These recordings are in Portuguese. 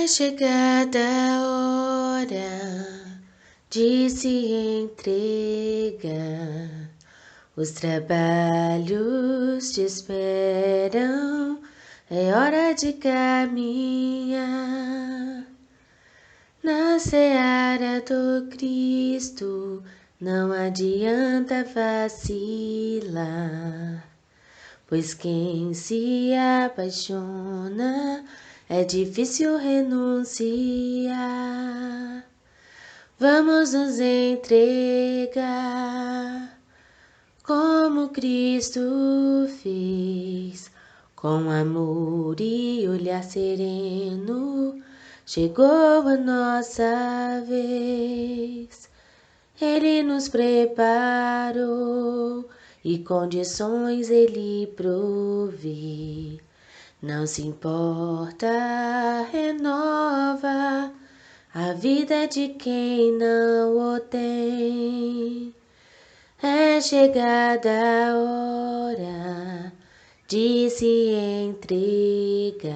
É chegada a hora de se entregar. Os trabalhos te esperam, é hora de caminhar. Na seara do Cristo, não adianta vacilar. Pois quem se apaixona é difícil renunciar. Vamos nos entregar como Cristo fez, com amor e olhar sereno. Chegou a nossa vez. Ele nos preparou e condições Ele provê. Não se importa, renova a vida de quem não o tem. É chegada a hora de se entregar.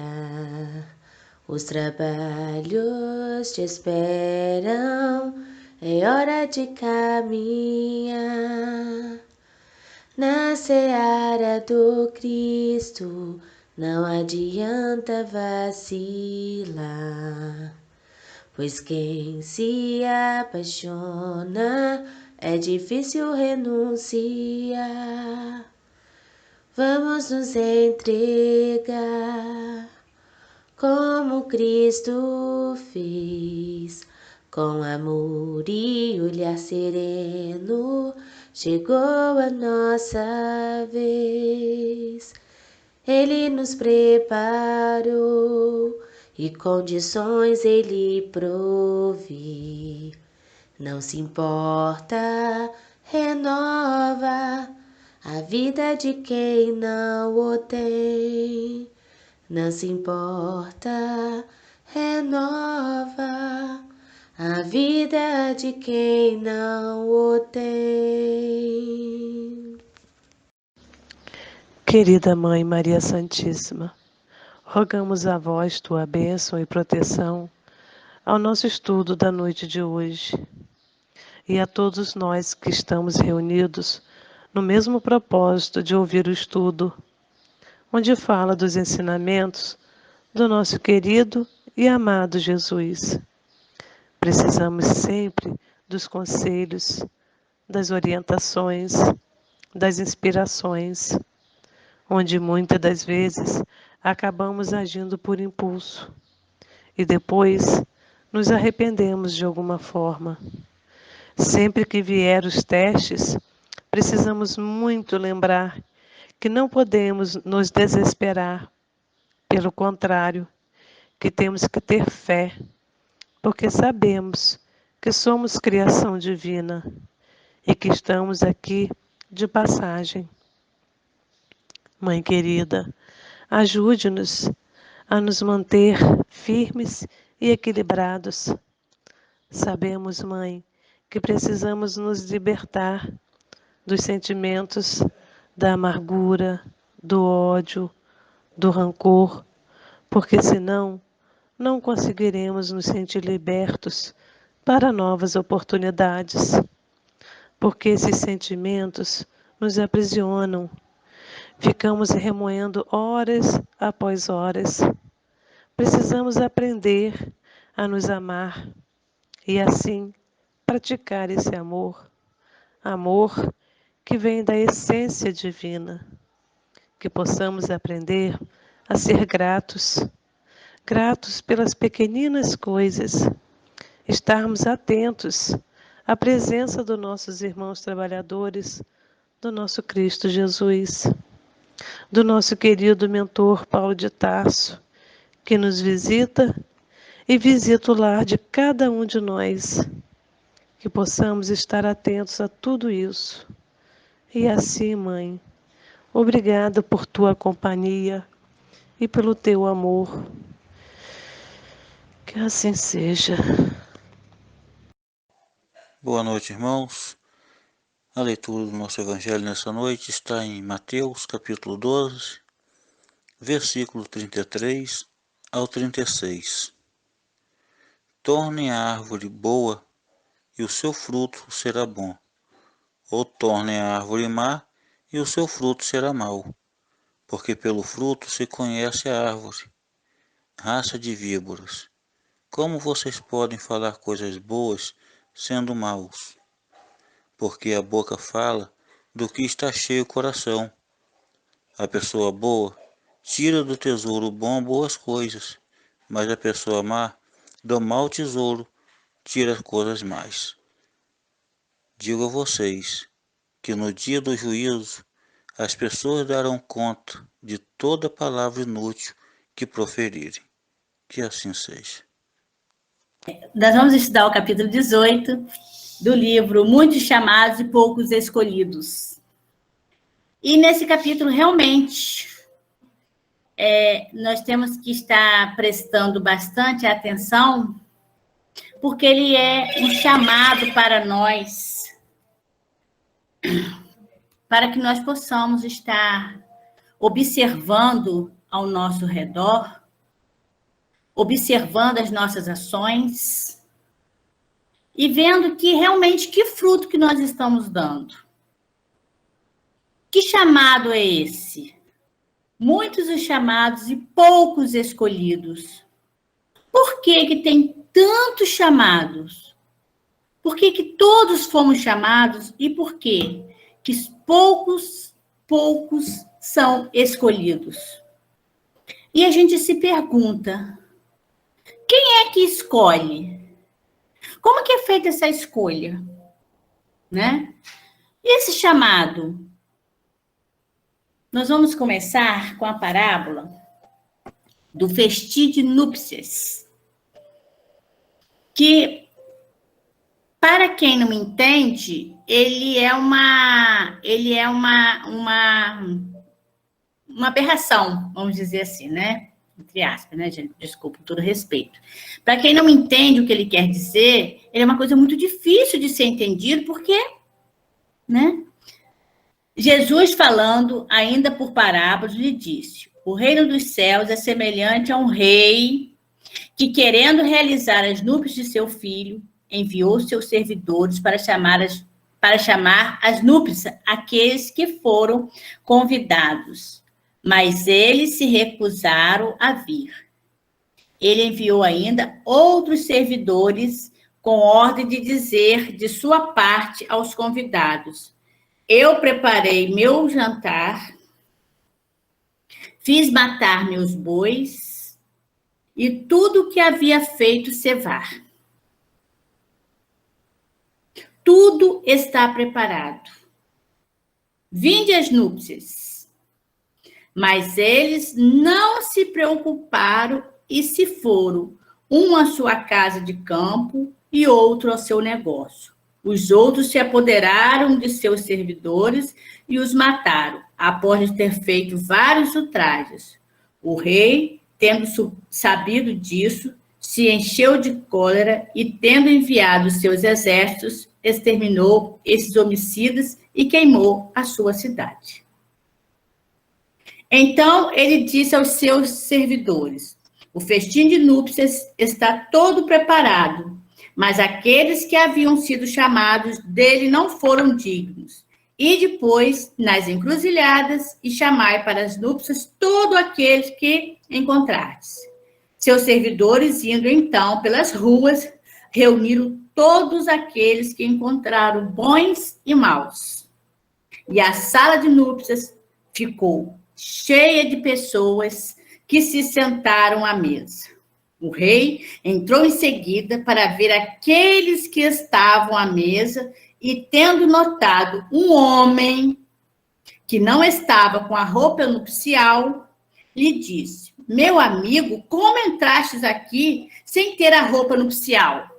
Os trabalhos te esperam, é hora de caminhar. Na seara do Cristo, não adianta vacilar. Pois quem se apaixona é difícil renunciar. Vamos nos entregar como Cristo fez, com amor e olhar sereno. Chegou a nossa vez. Ele nos preparou e condições Ele provê. Não se importa, renova a vida de quem não o tem. Não se importa, renova a vida de quem não o tem. Querida Mãe Maria Santíssima, rogamos a vós tua bênção e proteção ao nosso estudo da noite de hoje e a todos nós que estamos reunidos no mesmo propósito de ouvir o estudo, onde fala dos ensinamentos do nosso querido e amado Jesus. Precisamos sempre dos conselhos, das orientações, das inspirações, onde muitas das vezes acabamos agindo por impulso e depois nos arrependemos de alguma forma. Sempre que vier os testes, precisamos muito lembrar que não podemos nos desesperar. Pelo contrário, que temos que ter fé, porque sabemos que somos criação divina e que estamos aqui de passagem. Mãe querida, ajude-nos a nos manter firmes e equilibrados. Sabemos, Mãe, que precisamos nos libertar dos sentimentos da amargura, do ódio, do rancor, porque senão não conseguiremos nos sentir libertos para novas oportunidades, porque esses sentimentos nos aprisionam. Ficamos remoendo horas após horas. Precisamos aprender a nos amar e assim praticar esse amor. Amor que vem da essência divina. Que possamos aprender a ser gratos. Gratos pelas pequeninas coisas. Estarmos atentos à presença dos nossos irmãos trabalhadores, do nosso Cristo Jesus, do nosso querido mentor Paulo de Tarso, que nos visita e visita o lar de cada um de nós. Que possamos estar atentos a tudo isso. E assim, Mãe, obrigada por tua companhia e pelo teu amor. Que assim seja. Boa noite, irmãos. A leitura do nosso Evangelho nessa noite está em Mateus, capítulo 12, versículo 33 ao 36. tornem a árvore boa e o seu fruto será bom, ou tornem a árvore má e o seu fruto será mau, porque pelo fruto se conhece a árvore. Raça de víboras, como vocês podem falar coisas boas sendo maus? Porque a boca fala do que está cheio o coração. A pessoa boa tira do tesouro bom boas coisas, mas a pessoa má do mau tesouro tira coisas más. Digo a vocês que no dia do juízo as pessoas darão conta de toda palavra inútil que proferirem. Que assim seja. Nós vamos estudar o capítulo 18 do livro Muitos Chamados e Poucos Escolhidos. E nesse capítulo, realmente, nós temos que estar prestando bastante atenção, porque ele é um chamado para nós, para que nós possamos estar observando ao nosso redor, observando as nossas ações e vendo que realmente que fruto que nós estamos dando. Que chamado é esse? Muitos os chamados e poucos escolhidos. Por que tem tantos chamados? Por que todos fomos chamados e por que poucos são escolhidos? E a gente se pergunta, quem é que escolhe? Como que é feita essa escolha? Né? E esse chamado? Nós vamos começar com a parábola do festim de núpcias, que, para quem não entende, ele é uma aberração, vamos dizer assim, né? Entre aspas, né, gente? Desculpa, com todo respeito. Para quem não entende o que ele quer dizer, ele é uma coisa muito difícil de ser entendido, porque, né? Jesus, falando ainda por parábolas, lhe disse: o reino dos céus é semelhante a um rei que, querendo realizar as núpcias de seu filho, enviou seus servidores para chamar as núpcias aqueles que foram convidados. Mas eles se recusaram a vir. Ele enviou ainda outros servidores com ordem de dizer de sua parte aos convidados: eu preparei meu jantar, fiz matar meus bois e tudo o que havia feito cevar. Tudo está preparado. Vinde às núpcias. Mas eles não se preocuparam e se foram, um à sua casa de campo e outro ao seu negócio. Os outros se apoderaram de seus servidores e os mataram, após ter feito vários ultrajes. O rei, tendo sabido disso, se encheu de cólera e, tendo enviado seus exércitos, exterminou esses homicidas e queimou a sua cidade. Então ele disse aos seus servidores: o festim de núpcias está todo preparado, mas aqueles que haviam sido chamados dele não foram dignos. E depois, nas encruzilhadas, e chamai para as núpcias todo aquele que encontrardes. Seus servidores, indo então pelas ruas, reuniram todos aqueles que encontraram, bons e maus. E a sala de núpcias ficou cheia de pessoas que se sentaram à mesa. O rei entrou em seguida para ver aqueles que estavam à mesa e, tendo notado um homem que não estava com a roupa nupcial, lhe disse: meu amigo, como entrastes aqui sem ter a roupa nupcial?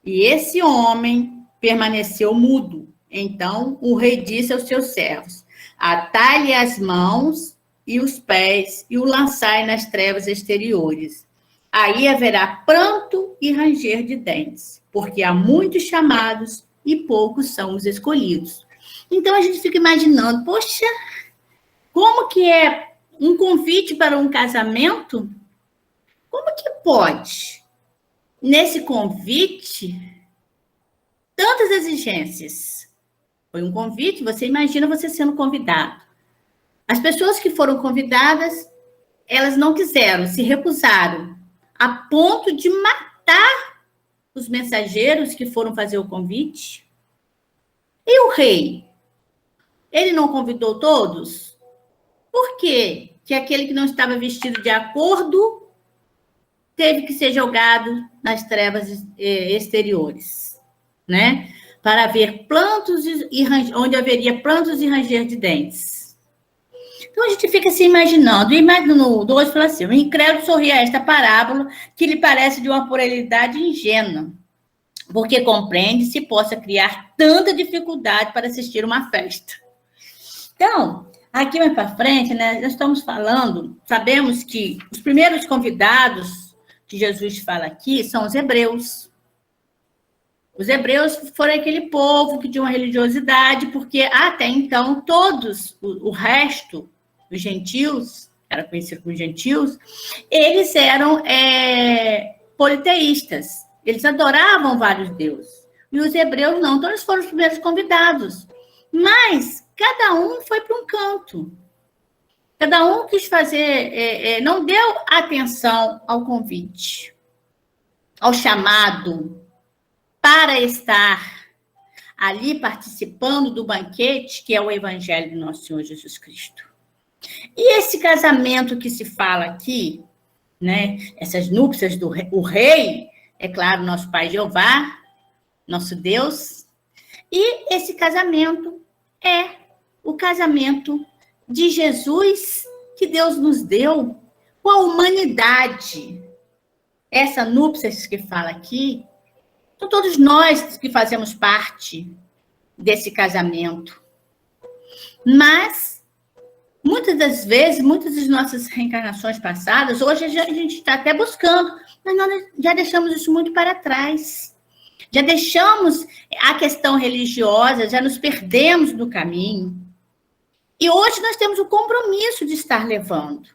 E esse homem permaneceu mudo. Então o rei disse aos seus servos: atai-lhe as mãos e os pés e o lançai nas trevas exteriores. Aí haverá pranto e ranger de dentes, porque há muitos chamados e poucos são os escolhidos. Então a gente fica imaginando, poxa, como que é um convite para um casamento? Como que pode? nesse convite, tantas exigências. Foi um convite, você imagina você sendo convidado. As pessoas que foram convidadas, elas não quiseram, se recusaram, a ponto de matar os mensageiros que foram fazer o convite. E o rei? Ele não convidou todos? Por quê? Que aquele que não estava vestido de acordo teve que ser jogado nas trevas exteriores, né? Para ver plantos onde haveria plantos e ranger de dentes. Então, a gente fica se imaginando. E no 2 fala assim, o incrédulo sorri a esta parábola que lhe parece de uma puerilidade ingênua, porque compreende se possa criar tanta dificuldade para assistir uma festa. Então, aqui mais para frente, né, nós estamos falando, sabemos que os primeiros convidados que Jesus fala aqui são os hebreus. Os hebreus foram aquele povo que tinha uma religiosidade, porque até então todos, o resto, os gentios, era conhecido como gentios, eles eram politeístas. Eles adoravam vários deuses. E os hebreus não, então eles foram os primeiros convidados. Mas cada um foi para um canto. Cada um quis fazer, não deu atenção ao convite, ao chamado para estar ali participando do banquete, que é o Evangelho do nosso Senhor Jesus Cristo. E esse casamento que se fala aqui, né, essas núpcias do rei, é claro, nosso Pai Jeová, nosso Deus, e esse casamento é o casamento de Jesus que Deus nos deu com a humanidade. Essa núpcias que fala aqui, são todos nós que fazemos parte desse casamento. Mas, muitas das vezes, muitas das nossas reencarnações passadas, hoje a gente está até buscando, mas nós já deixamos isso muito para trás. Já deixamos a questão religiosa, já nos perdemos do caminho. E hoje nós temos o compromisso de estar levando.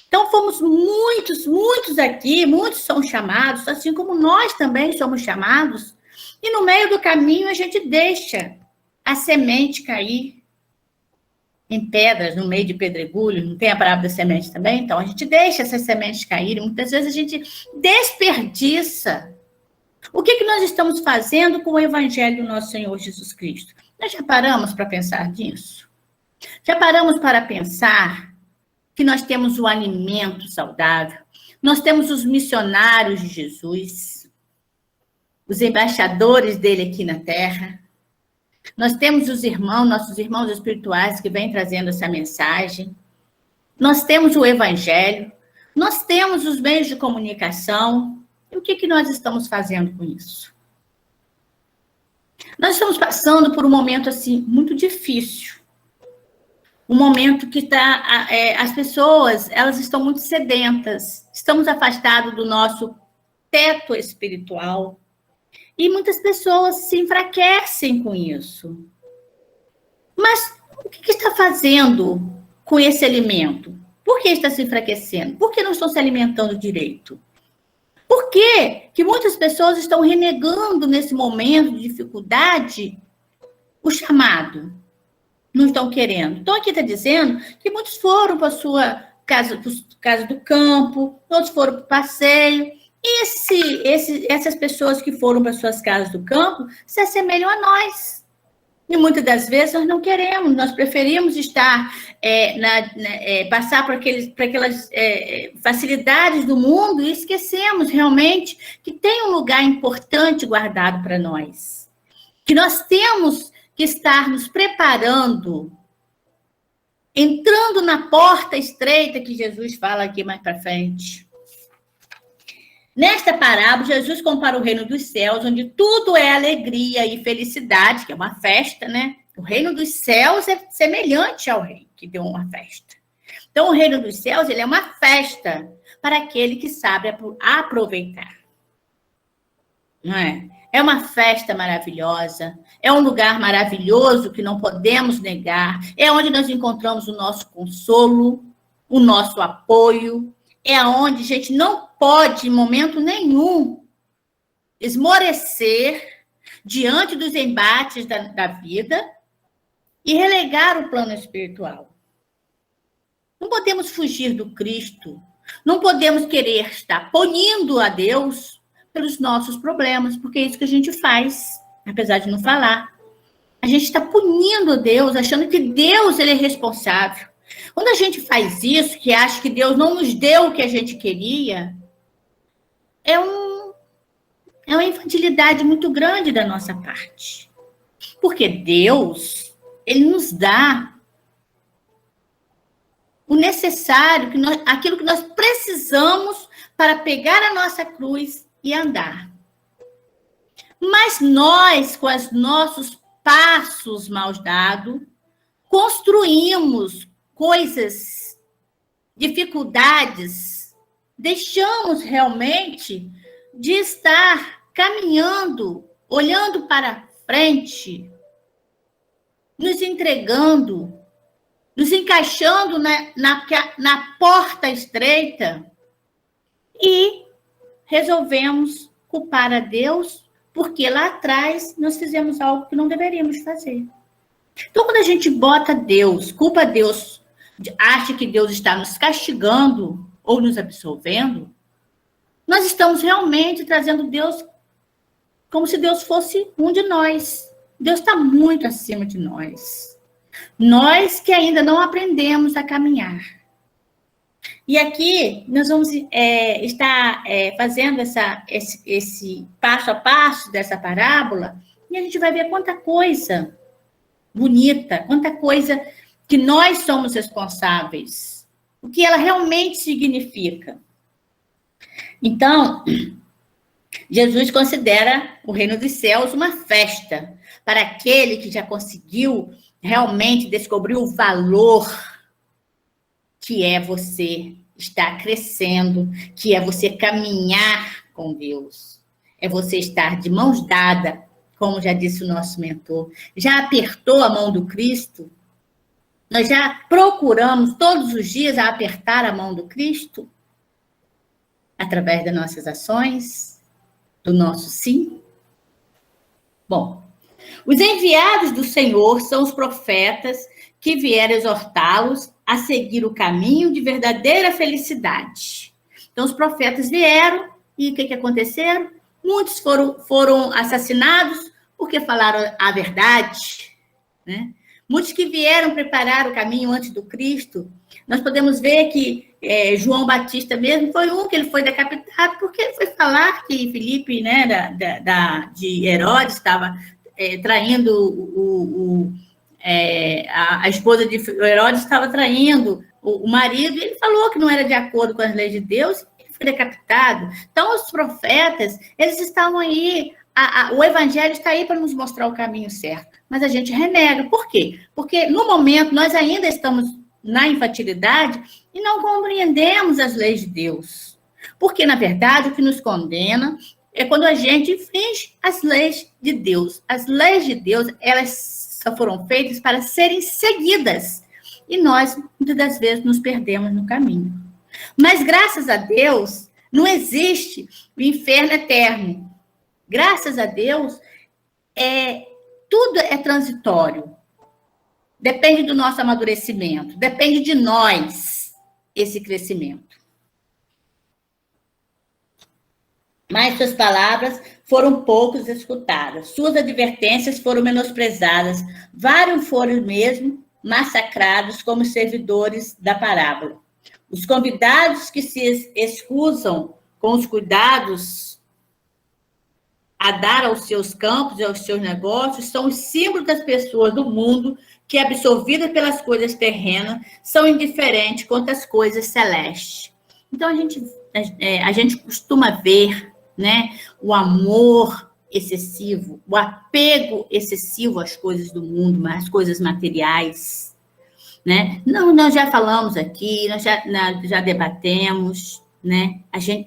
Então, fomos muitos aqui, muitos são chamados, assim como nós também somos chamados, e no meio do caminho a gente deixa a semente cair em pedras, no meio de pedregulho, não tem a palavra da semente também? Então, a gente deixa essas sementes caírem, muitas vezes a gente desperdiça. O que nós estamos fazendo com o Evangelho do nosso Senhor Jesus Cristo? Nós já paramos para pensar nisso? Já paramos para pensar que nós temos o alimento saudável, nós temos os missionários de Jesus, os embaixadores dele aqui na Terra, nós temos os irmãos, nossos irmãos espirituais que vêm trazendo essa mensagem, nós temos o Evangelho, nós temos os meios de comunicação, e o que nós estamos fazendo com isso? Nós estamos passando por um momento, assim, muito difícil, um momento que as pessoas, elas estão muito sedentas, estamos afastados do nosso teto espiritual, e muitas pessoas se enfraquecem com isso. Mas o que está fazendo com esse alimento? Por que está se enfraquecendo? Por que não estão se alimentando direito? Por que muitas pessoas estão renegando nesse momento de dificuldade o chamado? Não estão querendo. Então, aqui está dizendo que muitos foram para a sua casa do campo, outros foram para o passeio. E essas pessoas que foram para suas casas do campo se assemelham a nós. E muitas das vezes nós não queremos, nós preferimos estar, passar por aquelas facilidades do mundo e esquecemos realmente que tem um lugar importante guardado para nós. Que nós temos que estar nos preparando, entrando na porta estreita que Jesus fala aqui mais para frente. Nesta parábola, Jesus compara o reino dos céus, onde tudo é alegria e felicidade, que é uma festa, né? O reino dos céus é semelhante ao rei que deu uma festa. Então, o reino dos céus, ele é uma festa para aquele que sabe aproveitar. Não é? É uma festa maravilhosa, é um lugar maravilhoso que não podemos negar, é onde nós encontramos o nosso consolo, o nosso apoio, é onde a gente não pode, em momento nenhum, esmorecer diante dos embates da vida e relegar o plano espiritual. Não podemos fugir do Cristo, não podemos querer estar punindo a Deus pelos nossos problemas, porque é isso que a gente faz, apesar de não falar. A gente está punindo a Deus, achando que Deus ele é responsável. Quando a gente faz isso, que acha que Deus não nos deu o que a gente queria, é uma infantilidade muito grande da nossa parte. Porque Deus, ele nos dá o necessário, aquilo que nós precisamos para pegar a nossa cruz e andar. Mas nós, com os nossos passos mal dados, construímos coisas, dificuldades, deixamos realmente de estar caminhando, olhando para frente, nos entregando, nos encaixando na porta estreita e resolvemos culpar a Deus porque lá atrás nós fizemos algo que não deveríamos fazer. Então, quando a gente bota Deus, culpa Deus, acha que Deus está nos castigando ou nos absolvendo, nós estamos realmente trazendo Deus como se Deus fosse um de nós. Deus está muito acima de nós. Nós que ainda não aprendemos a caminhar. E aqui nós vamos estar fazendo esse passo a passo dessa parábola e a gente vai ver quanta coisa bonita, quanta coisa que nós somos responsáveis, o que ela realmente significa. Então, Jesus considera o reino dos céus uma festa para aquele que já conseguiu realmente descobrir o valor que é você estar crescendo, que é você caminhar com Deus, é você estar de mãos dadas, como já disse o nosso mentor. Já apertou a mão do Cristo? Nós já procuramos todos os dias a apertar a mão do Cristo? Através das nossas ações, do nosso sim? Bom, os enviados do Senhor são os profetas que vieram exortá-los a seguir o caminho de verdadeira felicidade. Então, os profetas vieram e o que aconteceu? Muitos foram assassinados porque falaram a verdade, né? Muitos que vieram preparar o caminho antes do Cristo. Nós podemos ver que João Batista mesmo foi um que ele foi decapitado porque ele foi falar que Filipe, né, de Herodes, estava traindo a esposa de Herodes, estava traindo o marido, e ele falou que não era de acordo com as leis de Deus, e ele foi decapitado. Então, os profetas, eles estavam aí, o evangelho está aí para nos mostrar o caminho certo, mas a gente renega. Por quê? Porque, no momento, nós ainda estamos na infantilidade e não compreendemos as leis de Deus. Porque, na verdade, o que nos condena é quando a gente infringe as leis de Deus. As leis de Deus, elas só foram feitas para serem seguidas. E nós, muitas das vezes, nos perdemos no caminho. Mas, graças a Deus, não existe o inferno eterno. Graças a Deus, tudo é transitório. Depende do nosso amadurecimento. Depende de nós, esse crescimento. Mas suas palavras foram poucos escutadas. Suas advertências foram menosprezadas. Vários foram mesmo massacrados como servidores da parábola. Os convidados que se excusam com os cuidados a dar aos seus campos e aos seus negócios são os símbolos das pessoas do mundo que, absorvidas pelas coisas terrenas, são indiferentes quanto às coisas celestes. Então, a gente costuma ver, né, o amor excessivo, o apego excessivo às coisas do mundo, às coisas materiais, né? Não, nós já falamos aqui, nós já debatemos, né?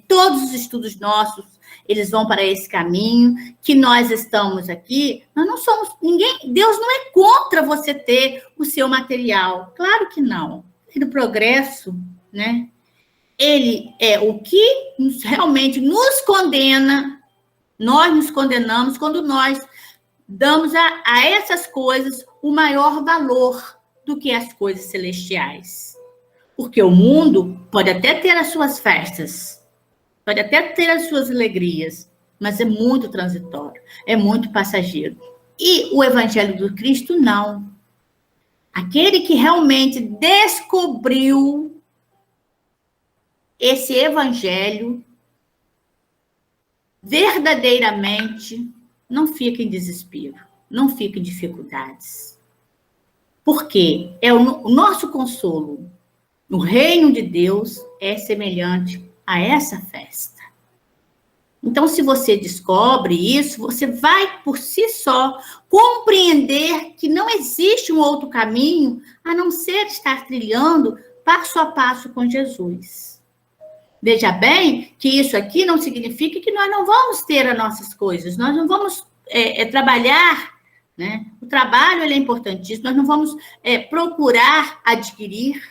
Todos os estudos nossos, eles vão para esse caminho, que nós estamos aqui, nós não somos ninguém, Deus não é contra você ter o seu material, claro que não. E do progresso, né? Ele é o que realmente nos condena Nós nos condenamos quando nós damos a essas coisas o maior valor do que as coisas celestiais. Porque o mundo pode até ter as suas festas, pode até ter as suas alegrias, mas é muito transitório, é muito passageiro. E o Evangelho do Cristo, não. Aquele que realmente descobriu esse Evangelho, verdadeiramente, não fica em desespero, não fica em dificuldades. Porque é o nosso consolo. O reino de Deus é semelhante a essa festa. Então, se você descobre isso, você vai, por si só, compreender que não existe um outro caminho a não ser estar trilhando passo a passo com Jesus. Veja bem que isso aqui não significa que nós não vamos ter as nossas coisas, nós não vamos trabalhar, né? O trabalho ele é importantíssimo, nós não vamos procurar adquirir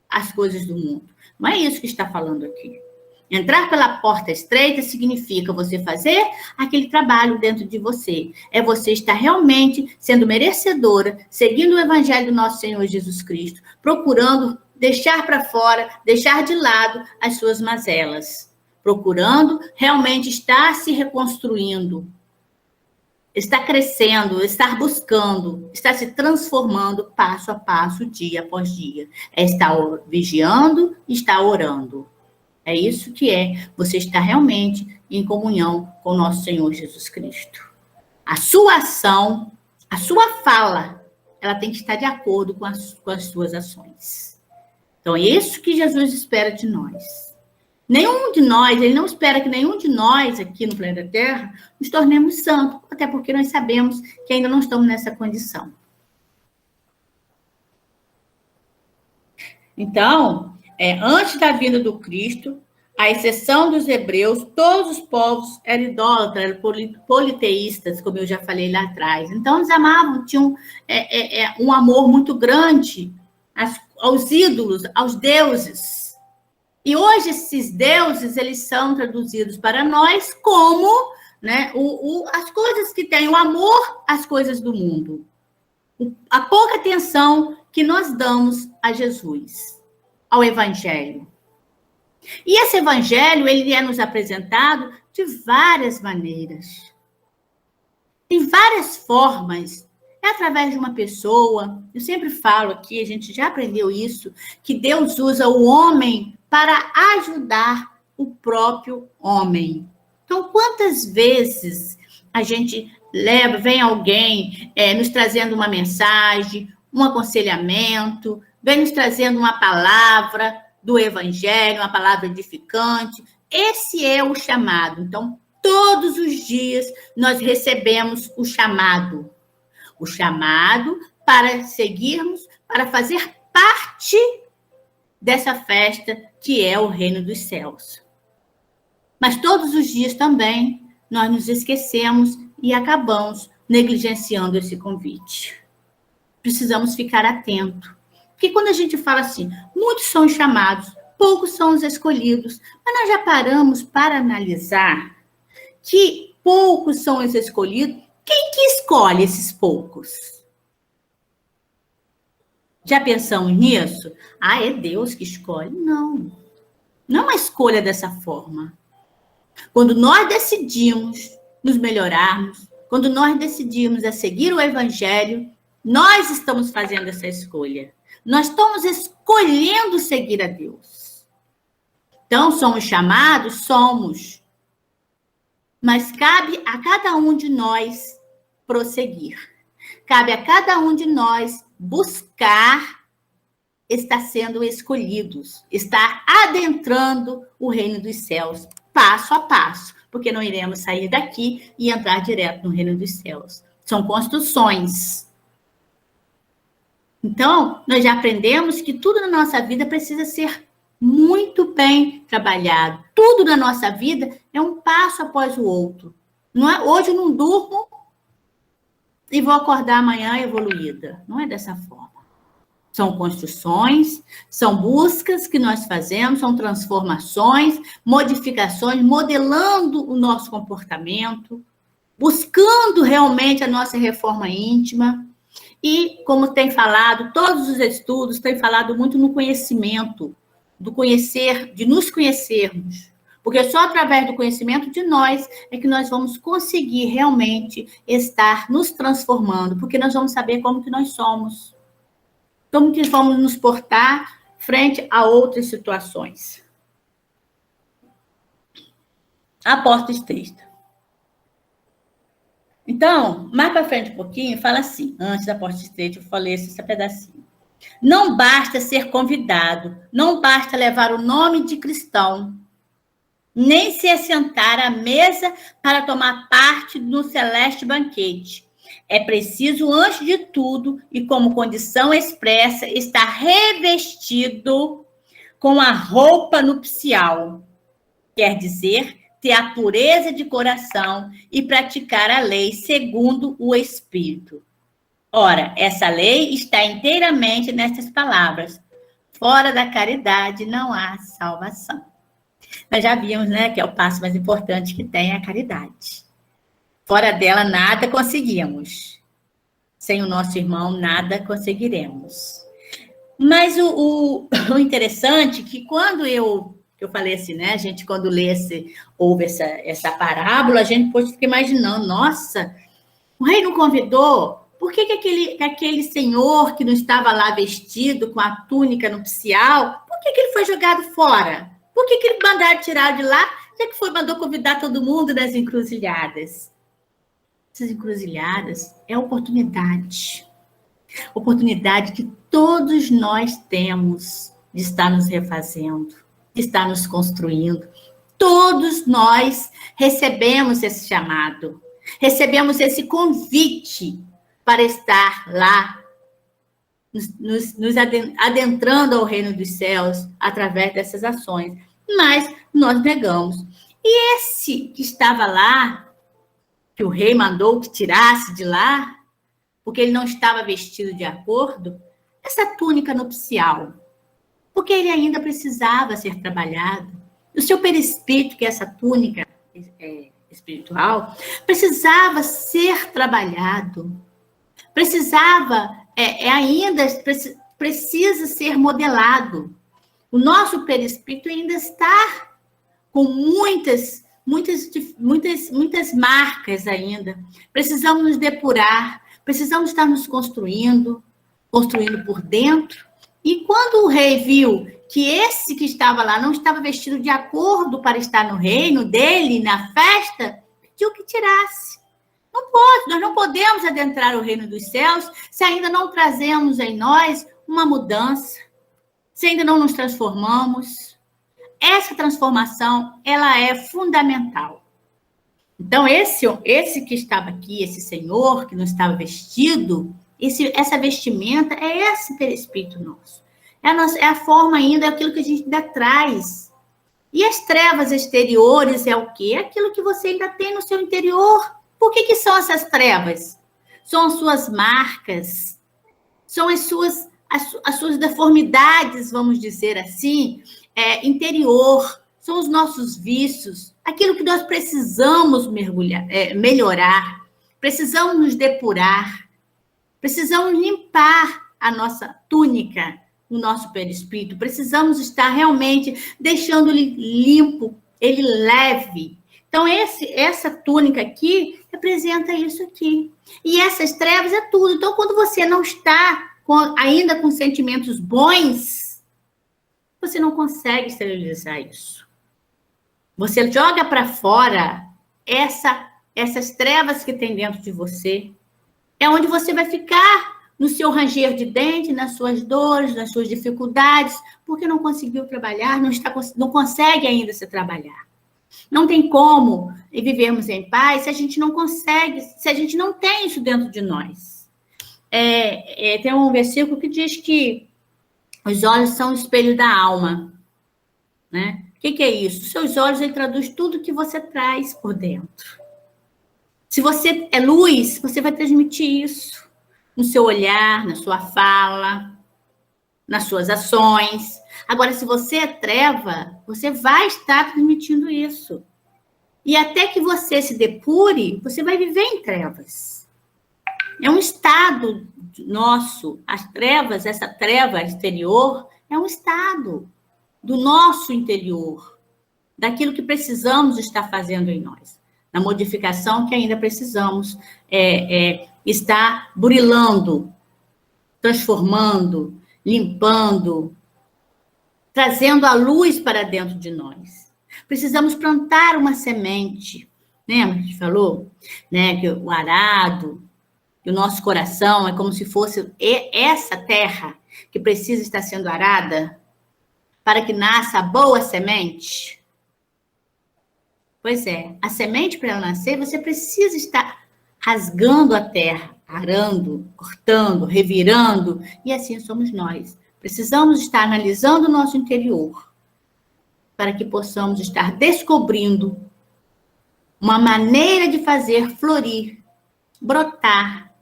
as coisas do mundo. Não é isso que está falando aqui. Entrar pela porta estreita significa você fazer aquele trabalho dentro de você. É você estar realmente sendo merecedora, seguindo o Evangelho do nosso Senhor Jesus Cristo, procurando deixar para fora, deixar de lado as suas mazelas, procurando realmente estar se reconstruindo, estar crescendo, estar buscando, estar se transformando passo a passo, dia após dia. É estar vigiando e estar orando. É isso que você está realmente em comunhão com o nosso Senhor Jesus Cristo. A sua ação, a sua fala, ela tem que estar de acordo com as suas ações. Então, é isso que Jesus espera de nós. Nenhum de nós, ele não espera que nenhum de nós aqui no planeta Terra nos tornemos santos, até porque nós sabemos que ainda não estamos nessa condição. Então, antes da vinda do Cristo, à exceção dos hebreus, todos os povos eram idólatras, eram politeístas, como eu já falei lá atrás. Então, eles amavam, tinham um amor muito grande aos ídolos, aos deuses. E hoje esses deuses, eles são traduzidos para nós como, né, as coisas que têm o amor às coisas do mundo. A pouca atenção que nós damos a Jesus, ao Evangelho. E esse Evangelho, ele é nos apresentado de várias maneiras. Tem várias formas. É através de uma pessoa. Eu sempre falo aqui, a gente já aprendeu isso, que Deus usa o homem para ajudar o próprio homem. Então, quantas vezes a gente vem alguém nos trazendo uma mensagem, um aconselhamento, vem nos trazendo uma palavra do Evangelho, uma palavra edificante. Esse é o chamado. Então, todos os dias nós recebemos o chamado. O chamado para seguirmos, para fazer parte dessa festa que é o reino dos céus. Mas todos os dias também nós nos esquecemos e acabamos negligenciando esse convite. Precisamos ficar atentos. Porque quando a gente fala assim, muitos são os chamados, poucos são os escolhidos, mas nós já paramos para analisar que poucos são os escolhidos. Quem que escolhe esses poucos? Já pensamos nisso? É Deus que escolhe? Não. Não é uma escolha dessa forma. Quando nós decidimos nos melhorarmos, quando nós decidimos a seguir o Evangelho, nós estamos fazendo essa escolha. Nós estamos escolhendo seguir a Deus. Então, somos chamados? Somos. Mas cabe a cada um de nós prosseguir. Cabe a cada um de nós buscar estar sendo escolhidos, estar adentrando o reino dos céus, passo a passo, porque não iremos sair daqui e entrar direto no reino dos céus. São construções. Então, nós já aprendemos que tudo na nossa vida precisa ser muito bem trabalhado. Tudo na nossa vida é um passo após o outro. Não é, hoje eu não durmo e vou acordar amanhã evoluída. Não é dessa forma. São construções, são buscas que nós fazemos, são transformações, modificações, modelando o nosso comportamento, buscando realmente a nossa reforma íntima. E, como tem falado, todos os estudos têm falado muito no conhecimento, do conhecer, de nos conhecermos. Porque só através do conhecimento de nós é que nós vamos conseguir realmente estar nos transformando, porque nós vamos saber como que nós somos. Como que vamos nos portar frente a outras situações. Aposto texto. Então, mais para frente um pouquinho, fala assim, antes da aposto texto, eu falei esse pedacinho. Não basta ser convidado, não basta levar o nome de cristão, nem se assentar à mesa para tomar parte no celeste banquete. É preciso, antes de tudo, e como condição expressa, estar revestido com a roupa nupcial. Quer dizer, ter a pureza de coração e praticar a lei segundo o Espírito. Ora, essa lei está inteiramente nessas palavras. Fora da caridade não há salvação. Nós já vimos, né, que é o passo mais importante que tem a caridade. Fora dela, nada conseguimos. Sem o nosso irmão, nada conseguiremos. Mas o interessante é que quando eu falei assim, né, a gente quando ouve essa parábola, a gente pode ficar imaginando, nossa, o rei não convidou, por que aquele senhor que não estava lá vestido com a túnica nupcial, por que ele foi jogado fora? Por que ele mandaram tirar de lá, já que mandou convidar todo mundo das encruzilhadas? Essas encruzilhadas é oportunidade. Oportunidade que todos nós temos de estar nos refazendo, de estar nos construindo. Todos nós recebemos esse chamado, recebemos esse convite para estar lá, nos adentrando ao reino dos céus através dessas ações. Mas nós negamos. E esse que estava lá, que o rei mandou que tirasse de lá, porque ele não estava vestido de acordo, essa túnica nupcial, porque ele ainda precisava ser trabalhado. O seu perispírito, que é essa túnica espiritual, precisava ser trabalhado, precisava ainda precisa ser modelado. O nosso perispírito ainda está com muitas marcas ainda. Precisamos nos depurar, precisamos estar nos construindo por dentro. E quando o rei viu que esse que estava lá não estava vestido de acordo para estar no reino dele, na festa, pediu que tirasse. Não pode, nós não podemos adentrar o reino dos céus se ainda não trazemos em nós uma mudança, se ainda não nos transformamos. Essa transformação, ela é fundamental. Então, esse que estava aqui, esse senhor que não estava vestido, essa vestimenta é esse perispírito nosso. É a forma ainda, é aquilo que a gente ainda traz. E as trevas exteriores é o quê? É aquilo que você ainda tem no seu interior. Por que são essas trevas? São as suas marcas, são as suas deformidades, vamos dizer assim, interior, são os nossos vícios, aquilo que nós precisamos melhorar, precisamos nos depurar, precisamos limpar a nossa túnica, o nosso perispírito, precisamos estar realmente deixando ele limpo, ele leve. Então, essa túnica aqui representa isso aqui. E essas trevas é tudo. Então, quando você não está ainda com sentimentos bons, você não consegue esterilizar isso. Você joga para fora essas trevas que tem dentro de você. É onde você vai ficar no seu ranger de dente, nas suas dores, nas suas dificuldades, porque não conseguiu trabalhar, não consegue ainda se trabalhar. Não tem como vivermos em paz se a gente não consegue, se a gente não tem isso dentro de nós. Tem um versículo que diz que os olhos são o espelho da alma. Né? O que é isso? Os seus olhos, ele traduz tudo que você traz por dentro. Se você é luz, você vai transmitir isso no seu olhar, na sua fala. nas suas ações. Agora, se você é treva, você vai estar transmitindo isso. E até que você se depure, você vai viver em trevas. É um estado nosso. As trevas, essa treva exterior, é um estado do nosso interior, daquilo que precisamos estar fazendo em nós, na modificação que ainda precisamos estar burilando, transformando, limpando, trazendo a luz para dentro de nós. Precisamos plantar uma semente. Lembra que a gente falou? Né, que o arado, que o nosso coração é como se fosse essa terra que precisa estar sendo arada para que nasça a boa semente. Pois é, a semente para ela nascer, você precisa estar rasgando a terra, arando, cortando, revirando, e assim somos nós. Precisamos estar analisando o nosso interior para que possamos estar descobrindo uma maneira de fazer florir, brotar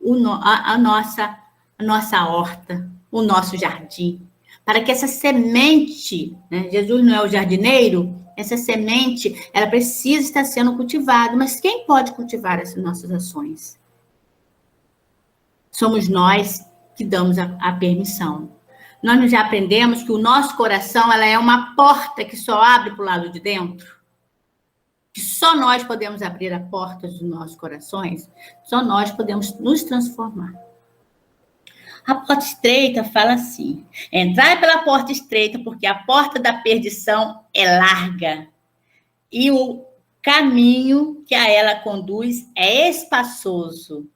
a nossa horta, o nosso jardim, para que essa semente, né, Jesus não é o jardineiro, essa semente, ela precisa estar sendo cultivada, mas quem pode cultivar essas nossas ações? Somos nós que damos a permissão. Nós já aprendemos que o nosso coração, ela é uma porta que só abre para o lado de dentro. Que só nós podemos abrir a porta dos nossos corações, só nós podemos nos transformar. A porta estreita fala assim: entrai pela porta estreita, porque a porta da perdição é larga, e o caminho que a ela conduz é espaçoso.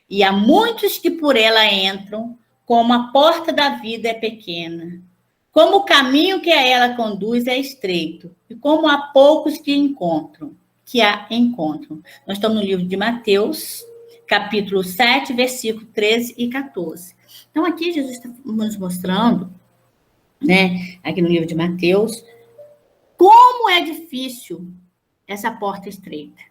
E há muitos que por ela entram, como a porta da vida é pequena. Como o caminho que a ela conduz é estreito, e como há poucos que a encontram. Nós estamos no livro de Mateus, capítulo 7, versículo 13 e 14. Então, aqui Jesus está nos mostrando, né, aqui no livro de Mateus, como é difícil essa porta estreita.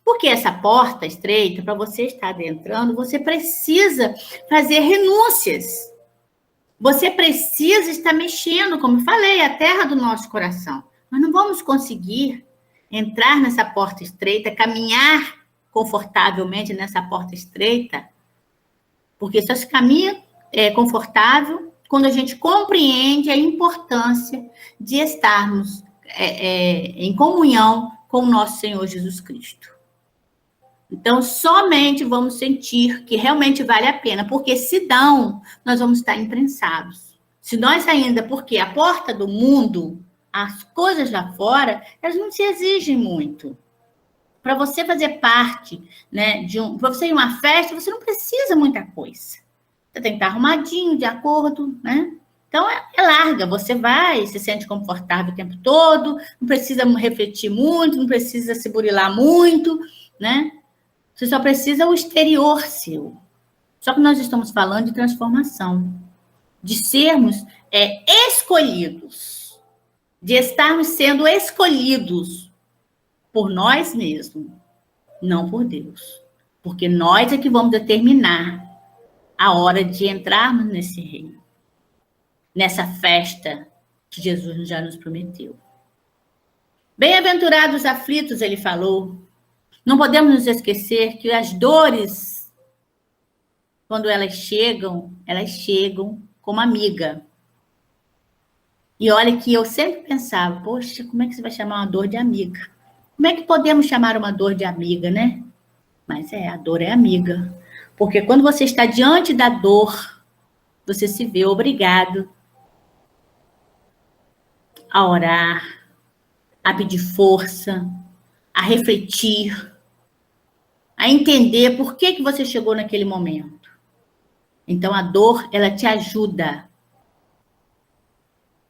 Porque essa porta estreita, para você estar adentrando, você precisa fazer renúncias. Você precisa estar mexendo, como eu falei, a terra do nosso coração. Nós não vamos conseguir entrar nessa porta estreita, caminhar confortavelmente nessa porta estreita, porque só se caminha confortável quando a gente compreende a importância de estarmos em comunhão com o nosso Senhor Jesus Cristo. Então, somente vamos sentir que realmente vale a pena, porque senão nós vamos estar imprensados. Se nós ainda, porque a porta do mundo, as coisas lá fora, elas não se exigem muito. Para você fazer parte, né, para você ir a uma festa, você não precisa muita coisa. Você tem que estar arrumadinho, de acordo, né? Então, é larga, você vai, se sente confortável o tempo todo, não precisa refletir muito, não precisa se burilar muito, né? Você só precisa o exterior seu. Só que nós estamos falando de transformação, de sermos escolhidos, de estarmos sendo escolhidos por nós mesmos, não por Deus. Porque nós é que vamos determinar a hora de entrarmos nesse reino, nessa festa que Jesus já nos prometeu. Bem-aventurados os aflitos, ele falou. Não podemos nos esquecer que as dores, quando elas chegam como amiga. E olha que eu sempre pensava, poxa, como é que você vai chamar uma dor de amiga? Como é que podemos chamar uma dor de amiga, né? Mas a dor é amiga. Porque quando você está diante da dor, você se vê obrigado a orar, a pedir força, a refletir, a entender por que você chegou naquele momento. Então, a dor, ela te ajuda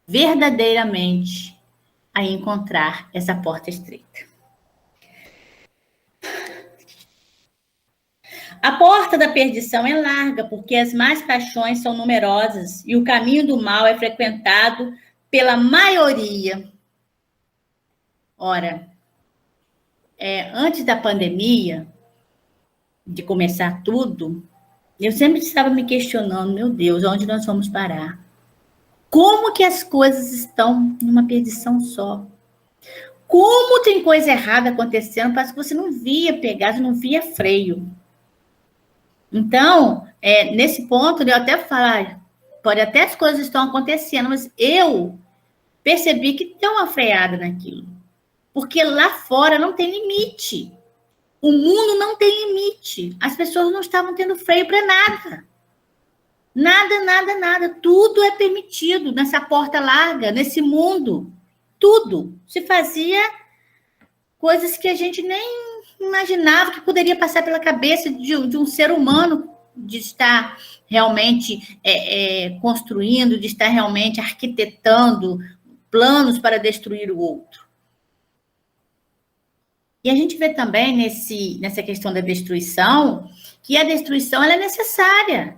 verdadeiramente a encontrar essa porta estreita. A porta da perdição é larga, porque as más paixões são numerosas e o caminho do mal é frequentado pela maioria. Ora, antes da pandemia, de começar tudo, Eu sempre estava me questionando, meu Deus, onde nós vamos parar? Como que as coisas estão numa perdição só? Como tem coisa errada acontecendo, parece que você não via pegada, não via freio. Então, nesse ponto, eu até falar, pode até as coisas estão acontecendo, mas eu percebi que tem uma freada naquilo. Porque lá fora não tem limite. O mundo não tem limite. As pessoas não estavam tendo freio para nada. Nada, nada, nada. Tudo é permitido nessa porta larga, nesse mundo. Tudo. Se fazia coisas que a gente nem imaginava que poderia passar pela cabeça de um ser humano, de estar realmente construindo, de estar realmente arquitetando planos para destruir o outro. E a gente vê também nessa questão da destruição, que a destruição ela é necessária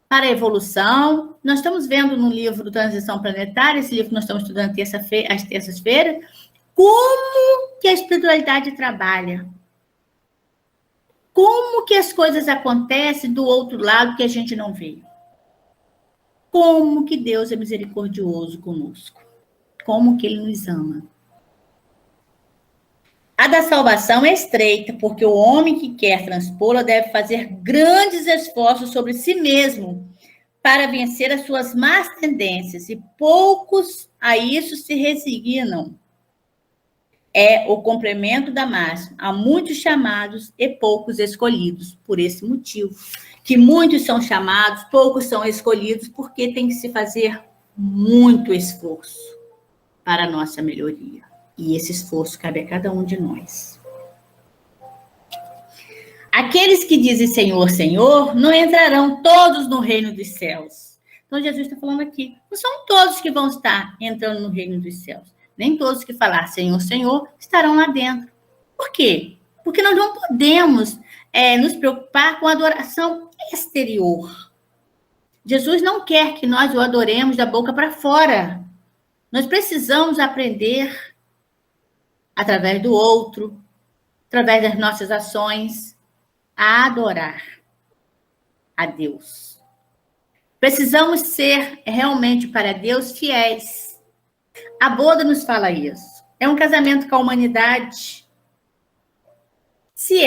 para a evolução. Nós estamos vendo no livro Transição Planetária, esse livro que nós estamos estudando às terças-feiras, como que a espiritualidade trabalha. Como que as coisas acontecem do outro lado que a gente não vê. Como que Deus é misericordioso conosco. Como que Ele nos ama. A da salvação é estreita, porque o homem que quer transpô-la deve fazer grandes esforços sobre si mesmo para vencer as suas más tendências, e poucos a isso se resignam. É o complemento da máxima. Há muitos chamados e poucos escolhidos, por esse motivo. Que muitos são chamados, poucos são escolhidos, porque tem que se fazer muito esforço para a nossa melhoria. E esse esforço cabe a cada um de nós. Aqueles que dizem Senhor, Senhor, não entrarão todos no reino dos céus. Então, Jesus está falando aqui, não são todos que vão estar entrando no reino dos céus. Nem todos que falar Senhor, Senhor, estarão lá dentro. Por quê? Porque nós não podemos nos preocupar com a adoração exterior. Jesus não quer que nós o adoremos da boca para fora. Nós precisamos aprender através do outro, através das nossas ações, a adorar a Deus. Precisamos ser realmente para Deus fiéis. A boda nos fala isso. É um casamento com a humanidade. Se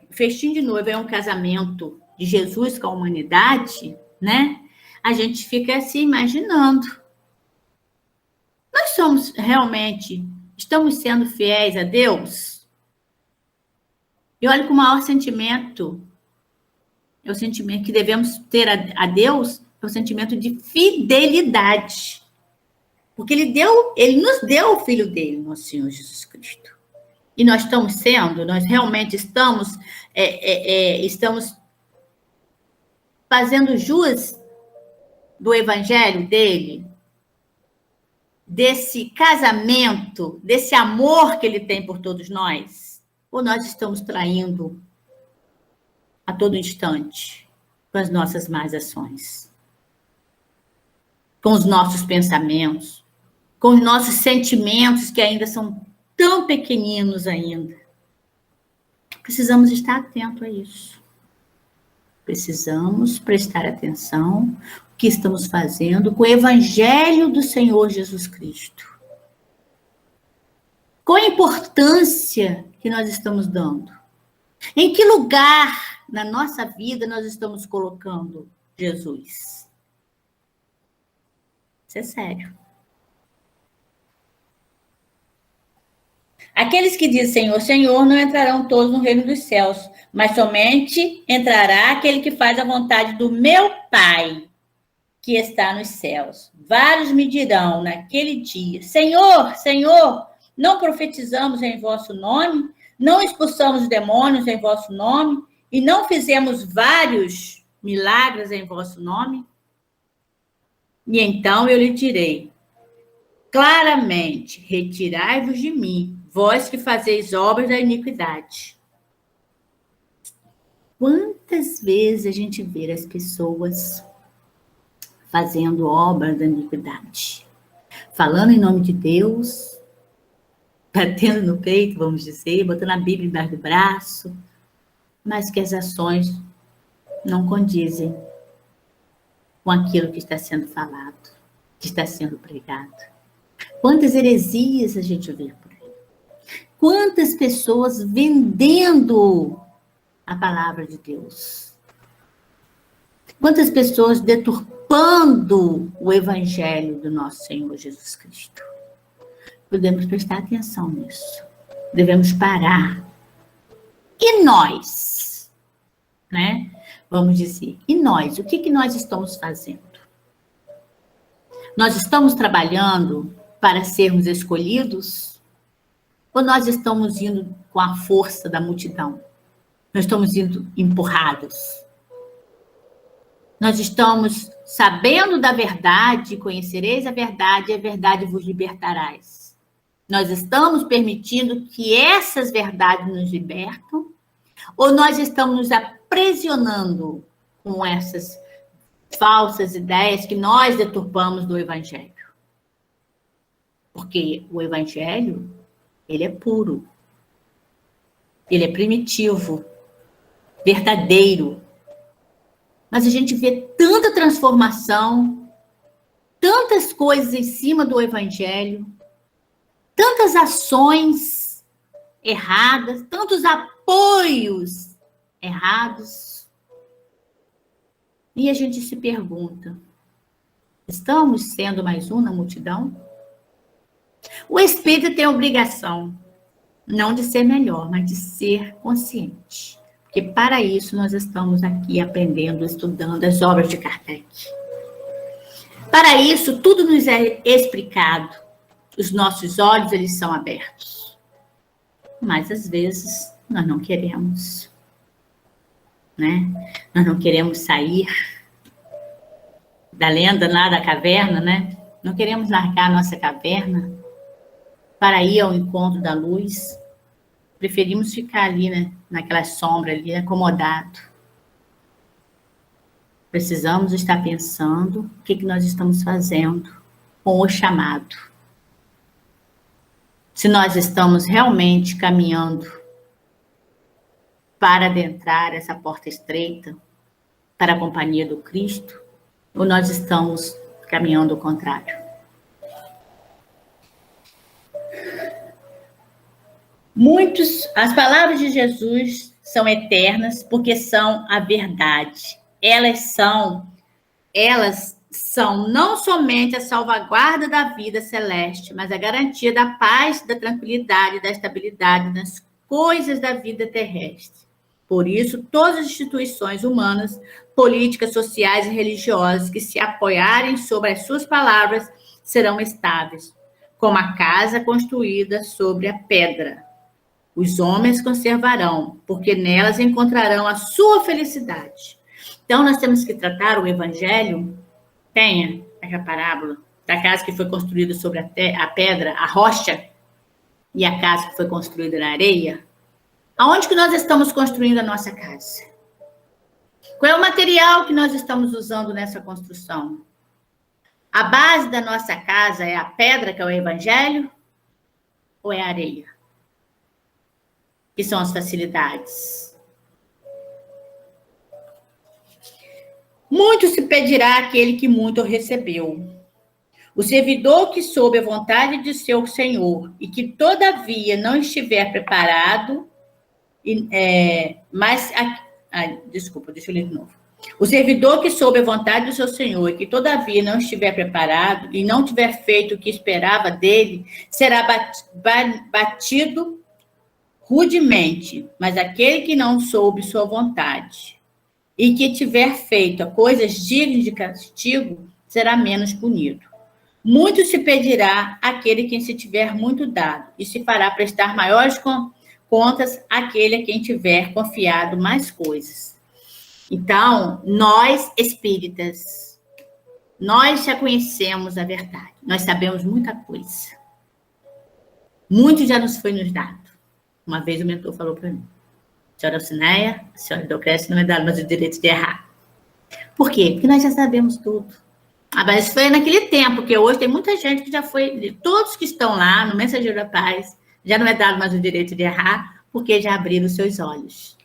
o festim de noiva é um casamento de Jesus com a humanidade, né? A gente fica se imaginando. Nós somos realmente, estamos sendo fiéis a Deus? E olha que o maior sentimento, é o sentimento que devemos ter a Deus, é o sentimento de fidelidade. Porque ele nos deu o Filho dele, nosso Senhor Jesus Cristo. E nós nós realmente estamos fazendo jus do Evangelho dele, desse casamento, desse amor que ele tem por todos nós? Ou nós estamos traindo a todo instante com as nossas más ações? Com os nossos pensamentos, com os nossos sentimentos que ainda são tão pequeninos ainda. Precisamos estar atentos a isso. Precisamos prestar atenção no que estamos fazendo com o Evangelho do Senhor Jesus Cristo. Qual a importância que nós estamos dando? Em que lugar na nossa vida nós estamos colocando Jesus? Isso é sério. Aqueles que dizem Senhor, Senhor, não entrarão todos no reino dos céus, mas somente entrará aquele que faz a vontade do meu Pai, que está nos céus. Vários me dirão naquele dia, Senhor, Senhor, não profetizamos em vosso nome? Não expulsamos demônios em vosso nome? E não fizemos vários milagres em vosso nome? E então eu lhe direi, claramente, retirai-vos de mim, vós que fazeis obras da iniquidade. Quantas vezes a gente vê as pessoas fazendo obras da iniquidade? Falando em nome de Deus, batendo no peito, vamos dizer, botando a Bíblia embaixo do braço, mas que as ações não condizem com aquilo que está sendo falado, que está sendo pregado. Quantas heresias a gente vê por aí. Quantas pessoas vendendo a palavra de Deus. Quantas pessoas deturpando o evangelho do nosso Senhor Jesus Cristo. Podemos prestar atenção nisso. Devemos parar. E nós? Né? Vamos dizer, e nós? O que nós estamos fazendo? Nós estamos trabalhando para sermos escolhidos? Ou nós estamos indo com a força da multidão? Nós estamos indo empurrados? Nós estamos sabendo da verdade, conhecereis a verdade, e a verdade vos libertarás. Nós estamos permitindo que essas verdades nos libertam? Ou nós estamos nos aprisionando com essas falsas ideias que nós deturpamos do Evangelho? Porque o Evangelho, ele é puro. Ele é primitivo, verdadeiro. Mas a gente vê tanta transformação, tantas coisas em cima do Evangelho, tantas ações erradas, tantos apoios errados. E a gente se pergunta, estamos sendo mais um na multidão? O espírito tem a obrigação, não de ser melhor, mas de ser consciente. Porque para isso nós estamos aqui aprendendo, estudando as obras de Kardec. Para isso, tudo nos é explicado. Os nossos olhos, eles são abertos. Mas, às vezes, nós não queremos. Né? Nós não queremos sair da lenda lá da caverna, né? Não queremos largar a nossa caverna para ir ao encontro da luz. Preferimos ficar ali, né? Naquela sombra ali, acomodado. Precisamos estar pensando o que nós estamos fazendo com o chamado. Se nós estamos realmente caminhando para adentrar essa porta estreita, para a companhia do Cristo, ou nós estamos caminhando ao contrário. As palavras de Jesus são eternas porque são a verdade. Elas são não somente a salvaguarda da vida celeste, mas a garantia da paz, da tranquilidade, da estabilidade nas coisas da vida terrestre. Por isso, todas as instituições humanas, políticas, sociais e religiosas que se apoiarem sobre as suas palavras serão estáveis, como a casa construída sobre a pedra. Os homens conservarão, porque nelas encontrarão a sua felicidade. Então, nós temos que tratar o Evangelho, tenha a parábola da casa que foi construída sobre a pedra, a rocha, e a casa que foi construída na areia. Aonde que nós estamos construindo a nossa casa? Qual é o material que nós estamos usando nessa construção? A base da nossa casa é a pedra, que é o Evangelho, ou é a areia? Que são as facilidades. Muito se pedirá àquele que muito recebeu. O servidor que soube a vontade de seu Senhor e que todavia não estiver preparado, desculpa, deixa eu ler de novo. O servidor que soube a vontade do seu Senhor e que todavia não estiver preparado e não tiver feito o que esperava dele, será batido rudemente, mas aquele que não soube sua vontade e que tiver feito coisas dignas de castigo, será menos punido. Muito se pedirá àquele quem se tiver muito dado, e se fará prestar maiores contas àquele a quem tiver confiado mais coisas. Então, nós espíritas, nós já conhecemos a verdade, nós sabemos muita coisa. Muito já nos foi nos dado. Uma vez o mentor falou para mim, senhora Alcineia, a senhora Deocrésio não é dado mais o direito de errar. Por quê? Porque nós já sabemos tudo. Mas foi naquele tempo, porque hoje tem muita gente que já foi, todos que estão lá no Mensageiro da Paz, já não é dado mais o direito de errar, porque já abriram os seus olhos.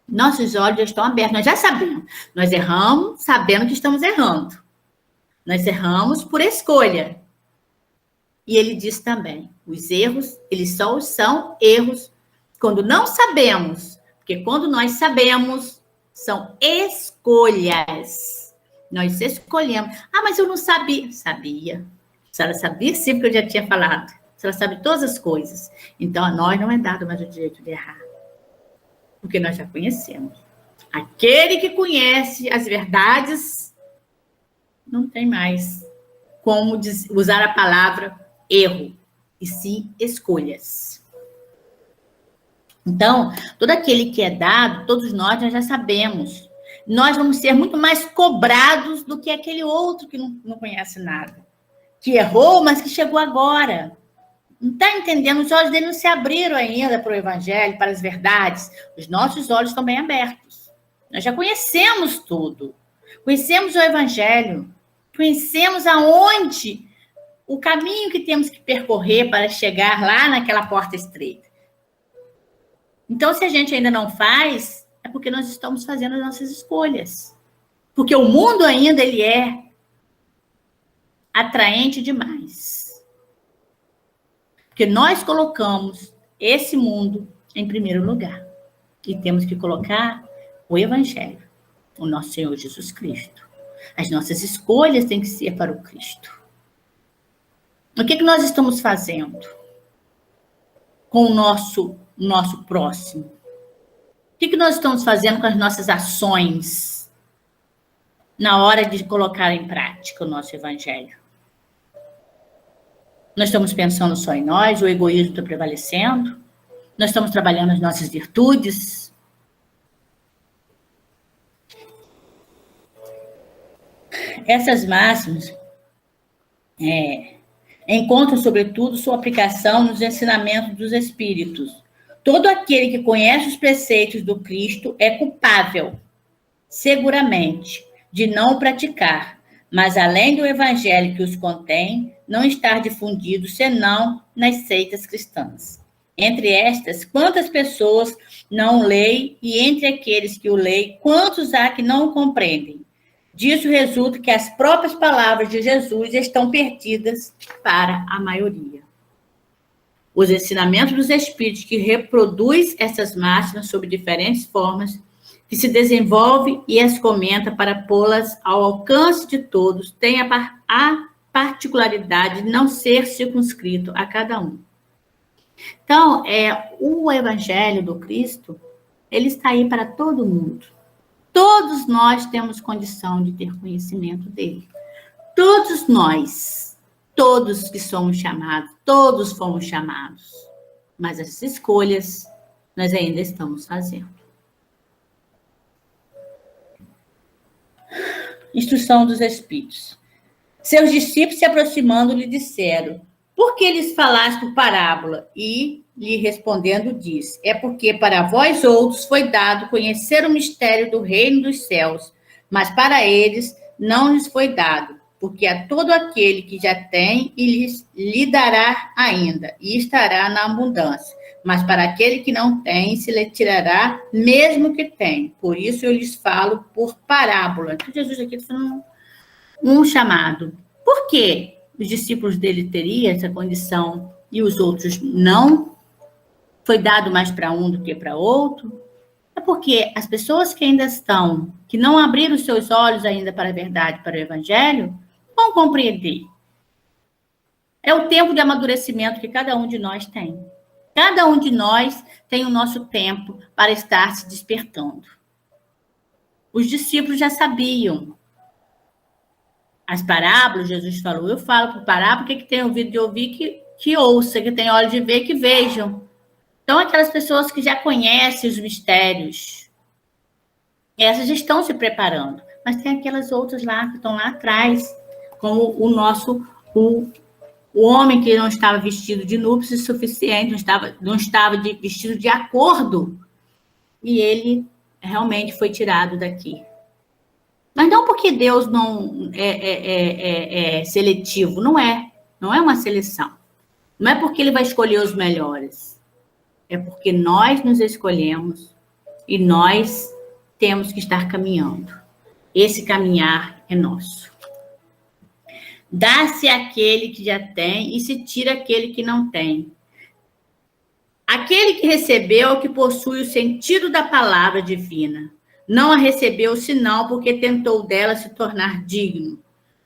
Nossos olhos já estão abertos, nós já sabemos. Nós erramos sabendo que estamos errando. Nós erramos por escolha. E ele diz também, os erros, eles só são erros quando não sabemos. Porque quando nós sabemos, são escolhas. Nós escolhemos. Ah, mas eu não sabia. Sabia. A senhora sabia sim, porque eu já tinha falado. A senhora sabe todas as coisas. Então, a nós não é dado mais o direito de errar. Porque nós já conhecemos. Aquele que conhece as verdades não tem mais como usar a palavra erro, e sim escolhas. Então, todo aquele que é dado, todos nós já sabemos. Nós vamos ser muito mais cobrados do que aquele outro que não conhece nada. Que errou, mas que chegou agora. Não está entendendo? Os olhos dele não se abriram ainda para o evangelho, para as verdades. Os nossos olhos estão bem abertos. Nós já conhecemos tudo. Conhecemos o evangelho. Conhecemos aonde, o caminho que temos que percorrer para chegar lá naquela porta estreita. Então, se a gente ainda não faz, é porque nós estamos fazendo as nossas escolhas. Porque o mundo ainda, ele é atraente demais. Porque nós colocamos esse mundo em primeiro lugar. E temos que colocar o evangelho, o nosso Senhor Jesus Cristo. As nossas escolhas têm que ser para o Cristo. O que nós estamos fazendo com o nosso próximo? O que nós estamos fazendo com as nossas ações na hora de colocar em prática o nosso evangelho? Nós estamos pensando só em nós, o egoísmo está prevalecendo? Nós estamos trabalhando as nossas virtudes? Essas máximas encontram, sobretudo, sua aplicação nos ensinamentos dos Espíritos. Todo aquele que conhece os preceitos do Cristo é culpável, seguramente, de não o praticar, mas além do evangelho que os contém, não estar difundido senão nas seitas cristãs. Entre estas, quantas pessoas não leem, e entre aqueles que o leem, quantos há que não o compreendem? Disso resulta que as próprias palavras de Jesus estão perdidas para a maioria. Os ensinamentos dos Espíritos que reproduz essas máximas sob diferentes formas, que se desenvolve e as comenta para pô-las ao alcance de todos, tem a particularidade de não ser circunscrito a cada um. Então, o Evangelho do Cristo, ele está aí para todo mundo. Todos nós temos condição de ter conhecimento dele. Todos nós, todos que somos chamados, todos fomos chamados. Mas as escolhas nós ainda estamos fazendo. Instrução dos Espíritos. Seus discípulos se aproximando lhe disseram: por que lhes falaste por parábola? E, lhe respondendo, diz: é porque para vós outros foi dado conhecer o mistério do reino dos céus, mas para eles não lhes foi dado, porque a todo aquele que já tem, lhe dará ainda, e estará na abundância. Mas para aquele que não tem, se lhe tirará, mesmo que tem. Por isso eu lhes falo por parábola. Então, Jesus aqui está falando um chamado. Por quê? Os discípulos dele teriam essa condição e os outros não? Foi dado mais para um do que para outro? É porque as pessoas que ainda estão, que não abriram os seus olhos ainda para a verdade, para o evangelho, vão compreender. É o tempo de amadurecimento que cada um de nós tem. Cada um de nós tem o nosso tempo para estar se despertando. Os discípulos já sabiam. As parábolas, Jesus falou, eu falo por parábola, que tem ouvido de ouvir, que ouça, que tem olhos de ver, que vejam. Então, aquelas pessoas que já conhecem os mistérios, essas estão se preparando. Mas tem aquelas outras lá que estão lá atrás, como o homem que não estava vestido de núpcias suficiente, não estava vestido de acordo, e ele realmente foi tirado daqui. Mas não porque Deus não é seletivo, não é uma seleção. Não é porque ele vai escolher os melhores. É porque nós nos escolhemos E nós temos que estar caminhando. Esse caminhar é nosso. Dá-se àquele que já tem e se tira aquele que não tem. Aquele que recebeu é o que possui o sentido da palavra divina. Não a recebeu senão porque tentou dela se tornar digno.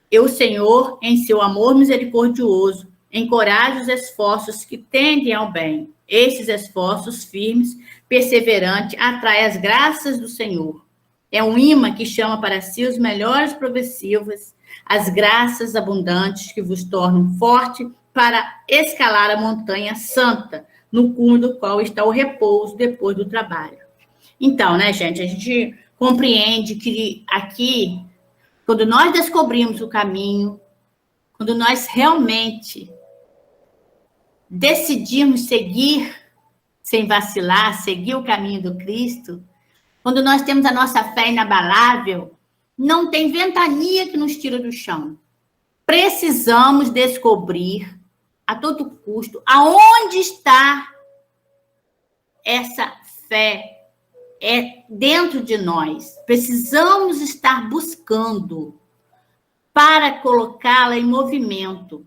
E o Senhor, em seu amor misericordioso, encoraja os esforços que tendem ao bem. Esses esforços firmes, perseverantes, atraem as graças do Senhor. É um imã que chama para si os melhores progressivos, as graças abundantes que vos tornam forte para escalar a montanha santa, no cume do qual está o repouso depois do trabalho. Então, né, gente, a gente compreende que aqui, quando nós descobrimos o caminho, quando nós realmente decidimos seguir, sem vacilar, seguir o caminho do Cristo, quando nós temos a nossa fé inabalável, não tem ventania que nos tira do chão. Precisamos descobrir, a todo custo, aonde está essa fé dentro de nós. Precisamos estar buscando para colocá-la em movimento.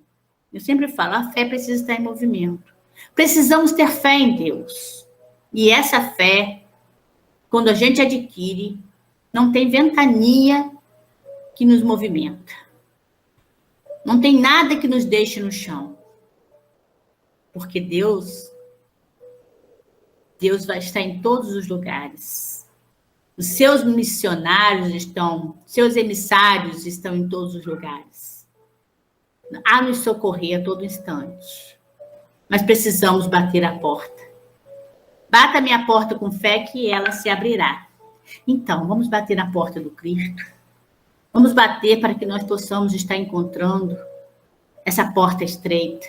Eu sempre falo, a fé precisa estar em movimento. Precisamos ter fé em Deus. E essa fé, quando a gente adquire, não tem ventania que nos movimenta. Não tem nada que nos deixe no chão. Porque Deus vai estar em todos os lugares. Os seus missionários seus emissários estão em todos os lugares. A nos socorrer a todo instante. Mas precisamos bater a porta. Bata a minha porta com fé que ela se abrirá. Então, vamos bater na porta do Cristo. Vamos bater para que nós possamos estar encontrando essa porta estreita.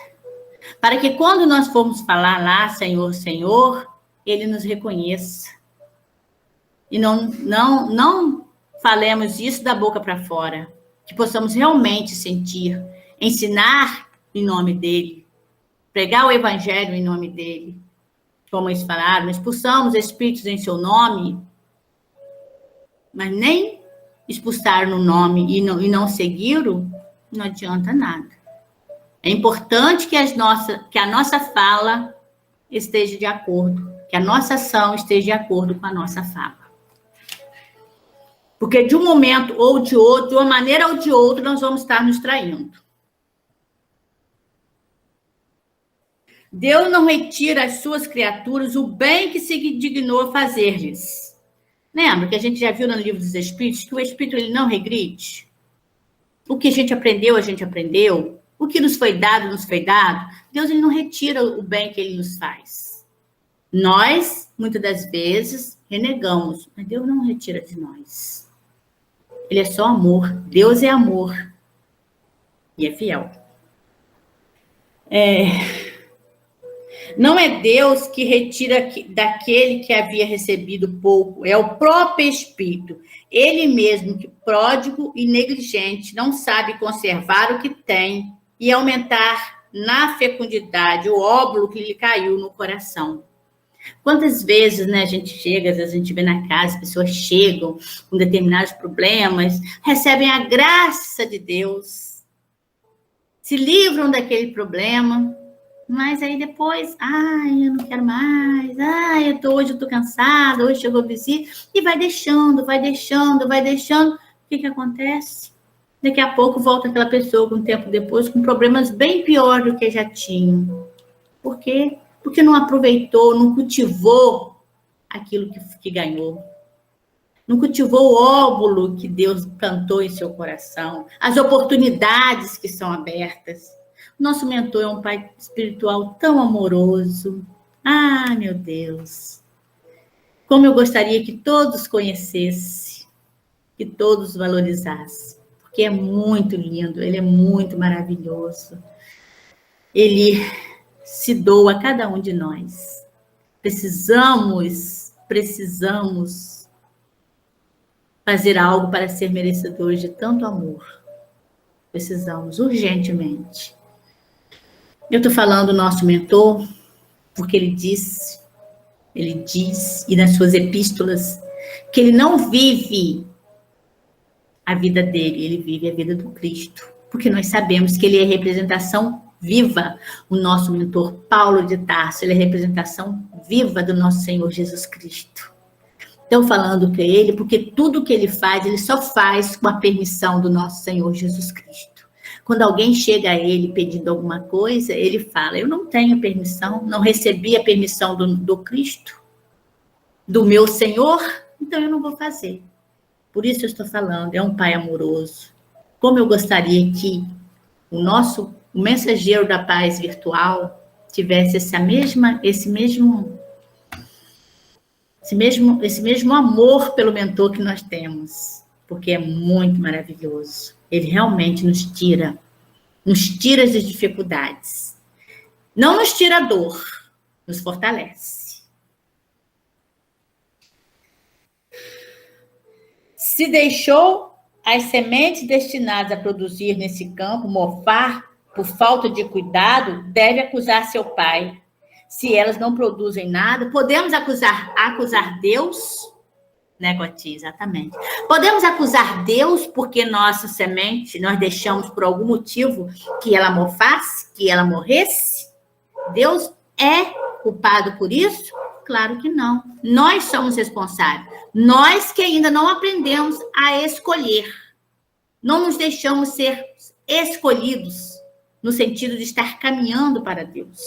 Para que quando nós formos falar lá, Senhor, Senhor, Ele nos reconheça. E não falemos isso da boca para fora. Que possamos realmente sentir, ensinar em nome dEle, pregar o Evangelho em nome dEle. Como eles falaram, expulsamos espíritos em seu nome, mas nem expulsar no nome e não segui-lo, não adianta nada. É importante que a nossa fala esteja de acordo, que a nossa ação esteja de acordo com a nossa fala. Porque de um momento ou de outro, de uma maneira ou de outra, nós vamos estar nos traindo. Deus não retira às suas criaturas o bem que se dignou a fazer-lhes. Lembra que a gente já viu no livro dos Espíritos que o Espírito ele não regride? O que a gente aprendeu. O que nos foi dado. Deus ele não retira o bem que ele nos faz. Nós, muitas das vezes, renegamos, mas Deus não retira de nós. Ele é só amor. Deus é amor. E é fiel. Não é Deus que retira daquele que havia recebido pouco, é o próprio Espírito. Ele mesmo, que pródigo e negligente, não sabe conservar o que tem e aumentar na fecundidade o óbolo que lhe caiu no coração. Quantas vezes, né, a gente chega, às vezes a gente vê na casa, as pessoas chegam com determinados problemas, recebem a graça de Deus, se livram daquele problema, mas aí depois, eu não quero mais, hoje eu tô cansada, hoje chegou a visita, e vai deixando. O que acontece? Daqui a pouco volta aquela pessoa, um tempo depois, com problemas bem piores do que já tinha. Por quê? Porque não aproveitou, não cultivou aquilo que ganhou. Não cultivou o óbolo que Deus plantou em seu coração, as oportunidades que são abertas. Nosso mentor é um pai espiritual tão amoroso. Meu Deus. Como eu gostaria que todos conhecessem, que todos valorizassem. Porque é muito lindo, ele é muito maravilhoso. Ele se doa a cada um de nós. Precisamos fazer algo para ser merecedores de tanto amor. Precisamos urgentemente. Eu estou falando do nosso mentor, porque ele disse Ele diz, e nas suas epístolas, que ele não vive a vida dele, ele vive a vida do Cristo. Porque nós sabemos que ele é representação viva. O nosso mentor Paulo de Tarso, ele é representação viva do nosso Senhor Jesus Cristo. Estão falando que é ele, porque tudo que ele faz, ele só faz com a permissão do nosso Senhor Jesus Cristo. Quando alguém chega a ele pedindo alguma coisa, ele fala, eu não tenho permissão, não recebi a permissão do Cristo, do meu Senhor, então eu não vou fazer. Por isso eu estou falando, é um pai amoroso. Como eu gostaria que o mensageiro da paz virtual tivesse esse mesmo amor pelo mentor que nós temos, porque é muito maravilhoso. Ele realmente nos tira das dificuldades. Não nos tira a dor, nos fortalece. Se deixou as sementes destinadas a produzir nesse campo mofar por falta de cuidado, deve acusar seu pai. Se elas não produzem nada, podemos acusar Deus, né, Gotinha? Exatamente. Podemos acusar Deus porque nossa semente nós deixamos por algum motivo que ela mofasse, que ela morresse? Deus é culpado por isso? Claro que não. Nós somos responsáveis. Nós que ainda não aprendemos a escolher. Não nos deixamos ser escolhidos no sentido de estar caminhando para Deus.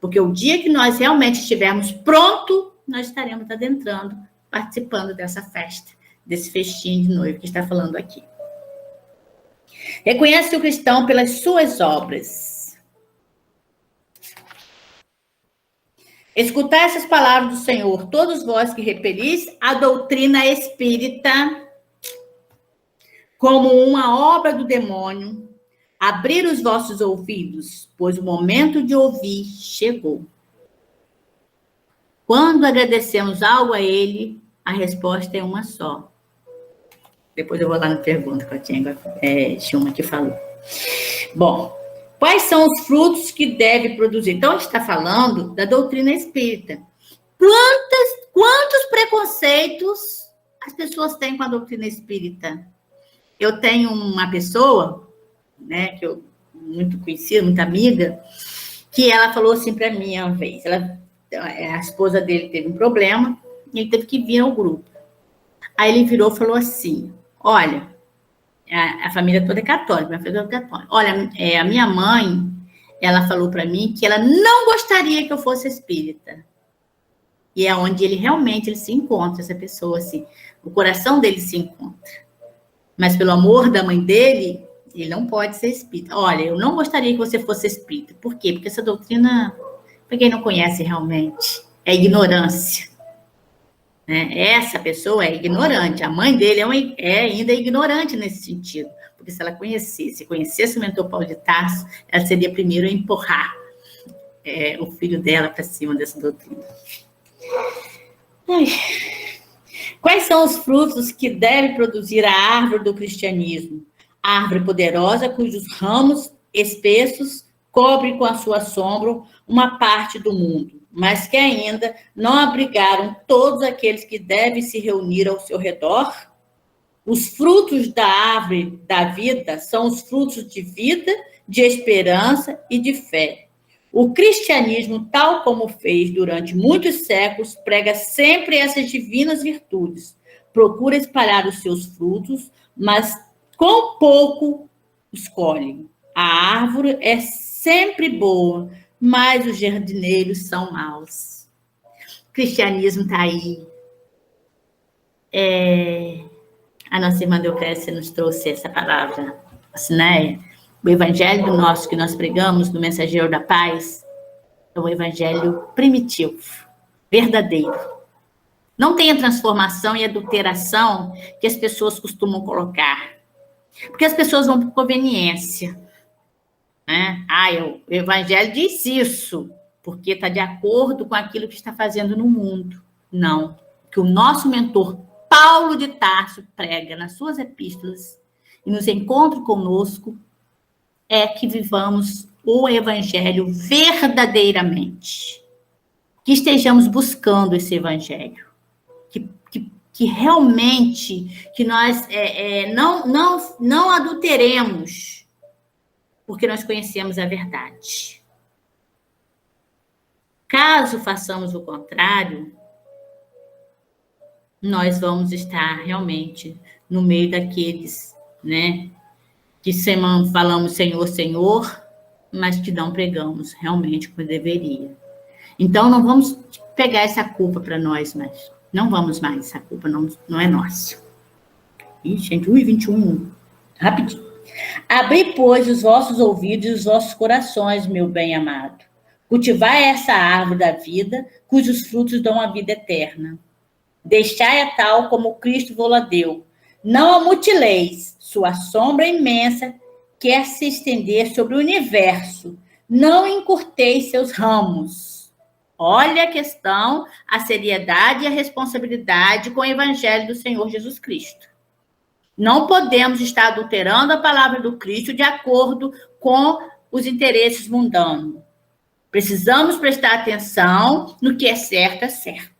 Porque o dia que nós realmente estivermos prontos, nós estaremos adentrando, participando dessa festa, desse festim de noivo que está falando aqui. Reconhece o cristão pelas suas obras. Escutai essas palavras do Senhor, todos vós que repelis a doutrina espírita como uma obra do demônio, abrir os vossos ouvidos, pois o momento de ouvir chegou. Quando agradecemos algo a ele, a resposta é uma só. Depois eu vou lá na pergunta que eu tinha, Chuma que falou. Bom, quais são os frutos que deve produzir? Então, a gente está falando da doutrina espírita. Quantos preconceitos as pessoas têm com a doutrina espírita? Eu tenho uma pessoa, né, que eu muito conhecida, muito amiga, que ela falou assim para mim uma vez. A esposa dele teve um problema e ele teve que vir ao grupo. Aí ele virou e falou assim, olha, a família toda é católica, minha família toda é católica. Olha, a minha mãe, ela falou para mim que ela não gostaria que eu fosse espírita. E é onde ele se encontra, essa pessoa, assim, o coração dele se encontra. Mas pelo amor da mãe dele, ele não pode ser espírita. Olha, eu não gostaria que você fosse espírita. Por quê? Porque essa doutrina, para quem não conhece realmente, é ignorância. Né? Essa pessoa é ignorante. A mãe dele é ainda ignorante nesse sentido. Porque se ela conhecesse o mentor Paulo de Tarso, ela seria a primeira a empurrar o filho dela para cima dessa doutrina. Ai. Quais são os frutos que deve produzir a árvore do cristianismo? A árvore poderosa, cujos ramos espessos cobrem com a sua sombra uma parte do mundo, mas que ainda não abrigaram todos aqueles que devem se reunir ao seu redor. Os frutos da árvore da vida são os frutos de vida, de esperança e de fé. O cristianismo, tal como fez durante muitos séculos, prega sempre essas divinas virtudes. Procura espalhar os seus frutos, mas com pouco os colhe. A árvore é sempre boa, mas os jardineiros são maus. O cristianismo está aí. A nossa irmã Deocrécia nos trouxe essa palavra, assim, né? O evangelho nosso que nós pregamos no Mensageiro da Paz é um evangelho primitivo, verdadeiro. Não tem a transformação e adulteração que as pessoas costumam colocar. Porque as pessoas vão por conveniência. Né? O evangelho diz isso, porque está de acordo com aquilo que está fazendo no mundo. Não. Que o nosso mentor Paulo de Tarso prega nas suas epístolas e nos encontra conosco é que vivamos o evangelho verdadeiramente. que estejamos buscando esse evangelho, que realmente que nós não adulteremos, porque nós conhecemos a verdade. Caso façamos o contrário, nós vamos estar realmente no meio daqueles, né, que falamos Senhor, Senhor, mas que não pregamos realmente como deveria. Então, não vamos pegar essa culpa para nós, mas não vamos mais, essa culpa não é nossa. Ih, gente, 1:21, rapidinho. Abri, pois, os vossos ouvidos e os vossos corações, meu bem-amado. Cultivai essa árvore da vida, cujos frutos dão a vida eterna. Deixai-a tal como Cristo vos-la deu. Não a mutileis, sua sombra imensa quer se estender sobre o universo. Não encurteis seus ramos. Olha a questão, a seriedade e a responsabilidade com o evangelho do Senhor Jesus Cristo. Não podemos estar adulterando a palavra do Cristo de acordo com os interesses mundanos. Precisamos prestar atenção no que é certo, é certo.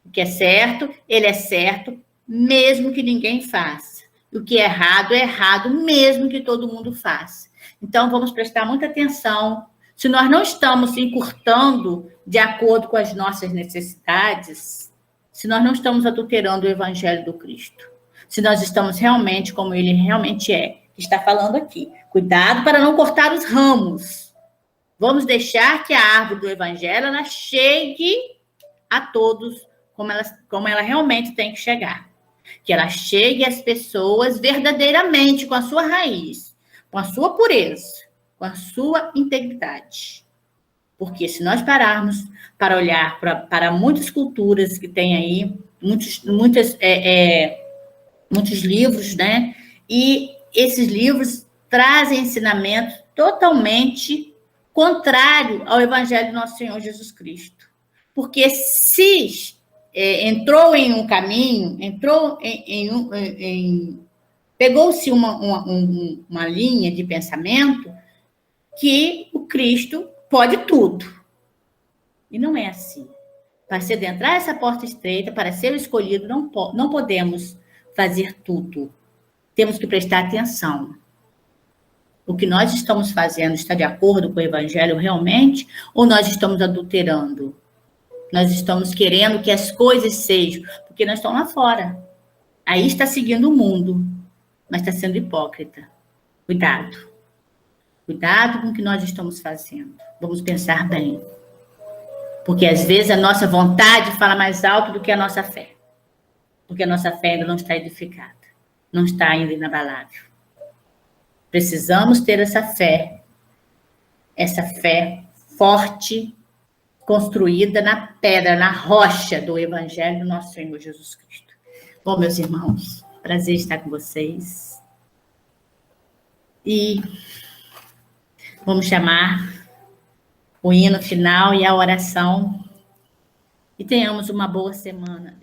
O que é certo, ele é certo, mesmo que ninguém faça. O que é errado, mesmo que todo mundo faça. Então, vamos prestar muita atenção. Se nós não estamos se encurtando de acordo com as nossas necessidades, se nós não estamos adulterando o evangelho do Cristo, se nós estamos realmente como ele realmente é, que está falando aqui. Cuidado para não cortar os ramos. Vamos deixar que a árvore do evangelho ela chegue a todos como ela realmente tem que chegar. Que ela chegue às pessoas verdadeiramente, com a sua raiz, com a sua pureza, com a sua integridade. Porque se nós pararmos para olhar para muitas culturas que tem aí, muitos livros, né? E esses livros trazem ensinamentos totalmente contrário ao evangelho do nosso Senhor Jesus Cristo. Porque se entrou em um caminho, pegou-se uma linha de pensamento que o Cristo pode tudo. E não é assim. Para se adentrar essa porta estreita, para ser escolhido, não podemos fazer tudo. Temos que prestar atenção. O que nós estamos fazendo está de acordo com o evangelho realmente? Ou nós estamos adulterando? Nós estamos querendo que as coisas sejam, porque nós estamos lá fora. Aí está seguindo o mundo, mas está sendo hipócrita. Cuidado. Cuidado com o que nós estamos fazendo. Vamos pensar bem. Porque às vezes a nossa vontade fala mais alto do que a nossa fé. Porque a nossa fé ainda não está edificada. Não está ainda inabalável. Precisamos ter essa fé forte, construída na pedra, na rocha do Evangelho do nosso Senhor Jesus Cristo. Bom, meus irmãos, prazer estar com vocês. E vamos chamar o hino final e a oração. E tenhamos uma boa semana.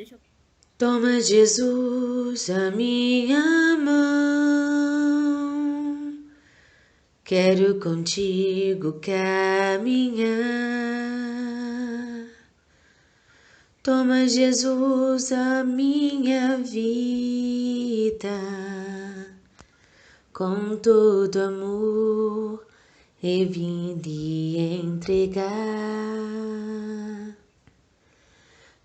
Toma, Jesus, a minha mão, quero contigo caminhar. Toma, Jesus, a minha vida, com todo amor eu vim lhe entregar.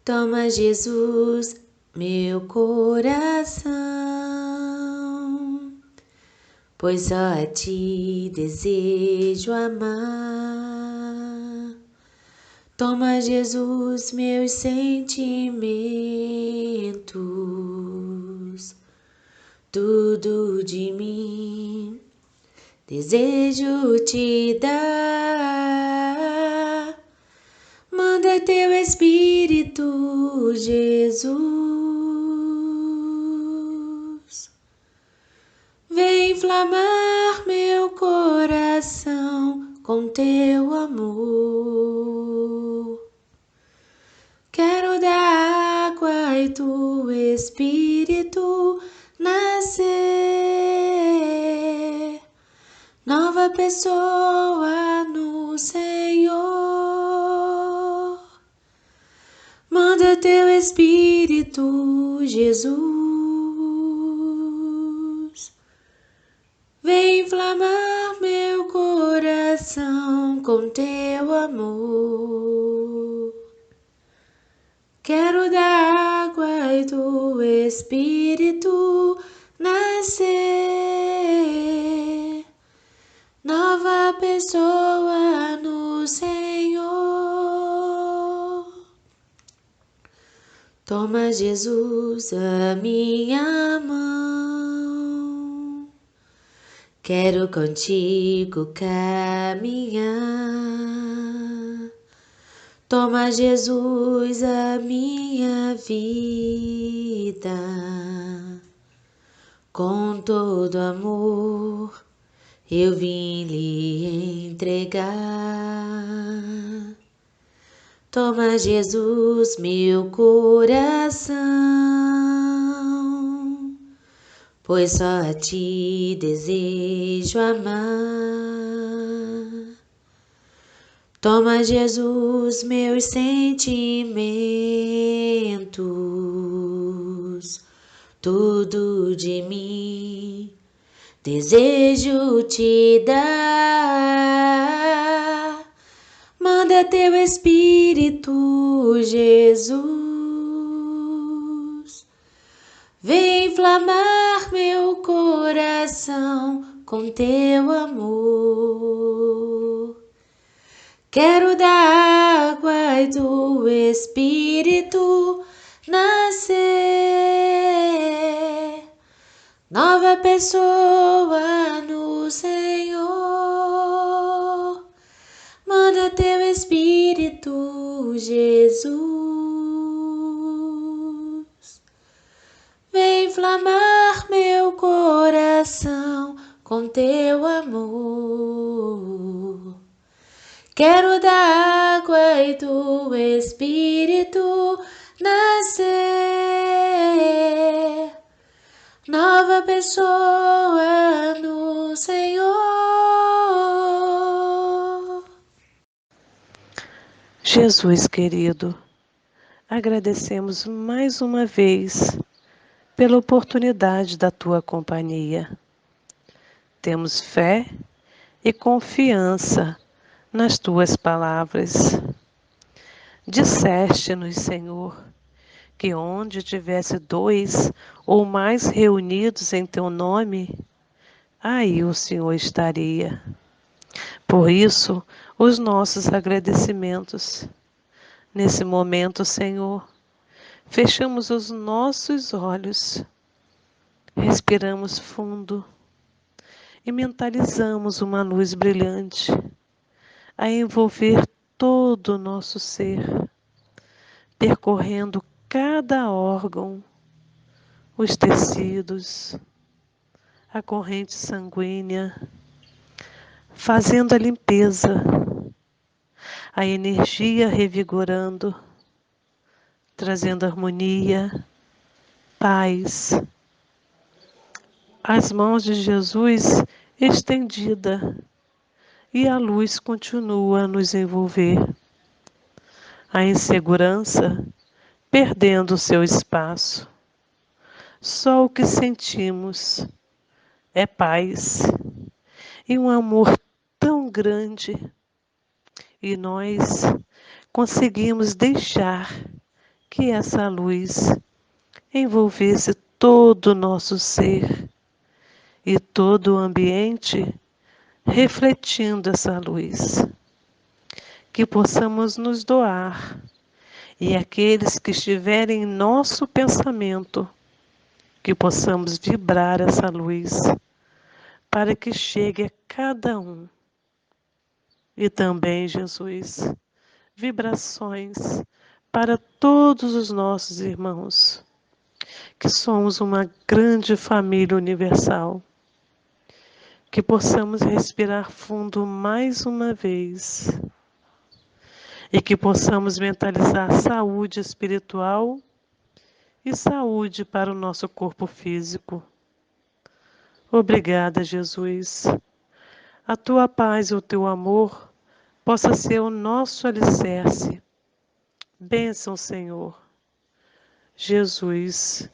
Toma, Jesus, meu coração, pois só a ti desejo amar. Toma, Jesus, meus sentimentos, tudo de mim desejo te dar. Manda teu Espírito, Jesus, vem inflamar meu coração com teu amor. Quero da água e do Espírito nascer, nova pessoa no Senhor. teu Espírito, Jesus. Vem inflamar meu coração com teu amor. Quero da água e do Espírito nascer, nova pessoa no Senhor. Toma, Jesus, a minha mão, quero contigo caminhar. Toma, Jesus, a minha vida, com todo amor eu vim lhe entregar. Toma, Jesus, meu coração, pois só a ti desejo amar. Toma, Jesus, meus sentimentos, tudo de mim desejo te dar. Manda teu Espírito, Jesus, vem inflamar meu coração com teu amor. Quero da água e do Espírito nascer, nova pessoa no Senhor. Manda teu Espírito, Jesus, vem inflamar meu coração com teu amor. Quero da água e do Espírito nascer, nova pessoa no Senhor. Jesus querido, agradecemos mais uma vez pela oportunidade da tua companhia. Temos fé e confiança nas tuas palavras. Disseste-nos, Senhor, que onde tivesse 2 ou mais reunidos em teu nome, aí o Senhor estaria. Por isso, os nossos agradecimentos. Nesse momento, Senhor, fechamos os nossos olhos, respiramos fundo e mentalizamos uma luz brilhante a envolver todo o nosso ser, percorrendo cada órgão, os tecidos, a corrente sanguínea, fazendo a limpeza, a energia revigorando, trazendo harmonia, paz. As mãos de Jesus estendida e a luz continua a nos envolver. A insegurança perdendo seu espaço. Só o que sentimos é paz e um amor tão grande. E nós conseguimos deixar que essa luz envolvesse todo o nosso ser e todo o ambiente refletindo essa luz. Que possamos nos doar e aqueles que estiverem em nosso pensamento, que possamos vibrar essa luz para que chegue a cada um. E também, Jesus, vibrações para todos os nossos irmãos, que somos uma grande família universal. Que possamos respirar fundo mais uma vez e que possamos mentalizar saúde espiritual e saúde para o nosso corpo físico. Obrigada, Jesus. A tua paz e o teu amor possa ser o nosso alicerce. Bênção, Senhor. Jesus,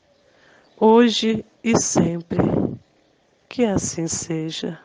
hoje e sempre. Que assim seja.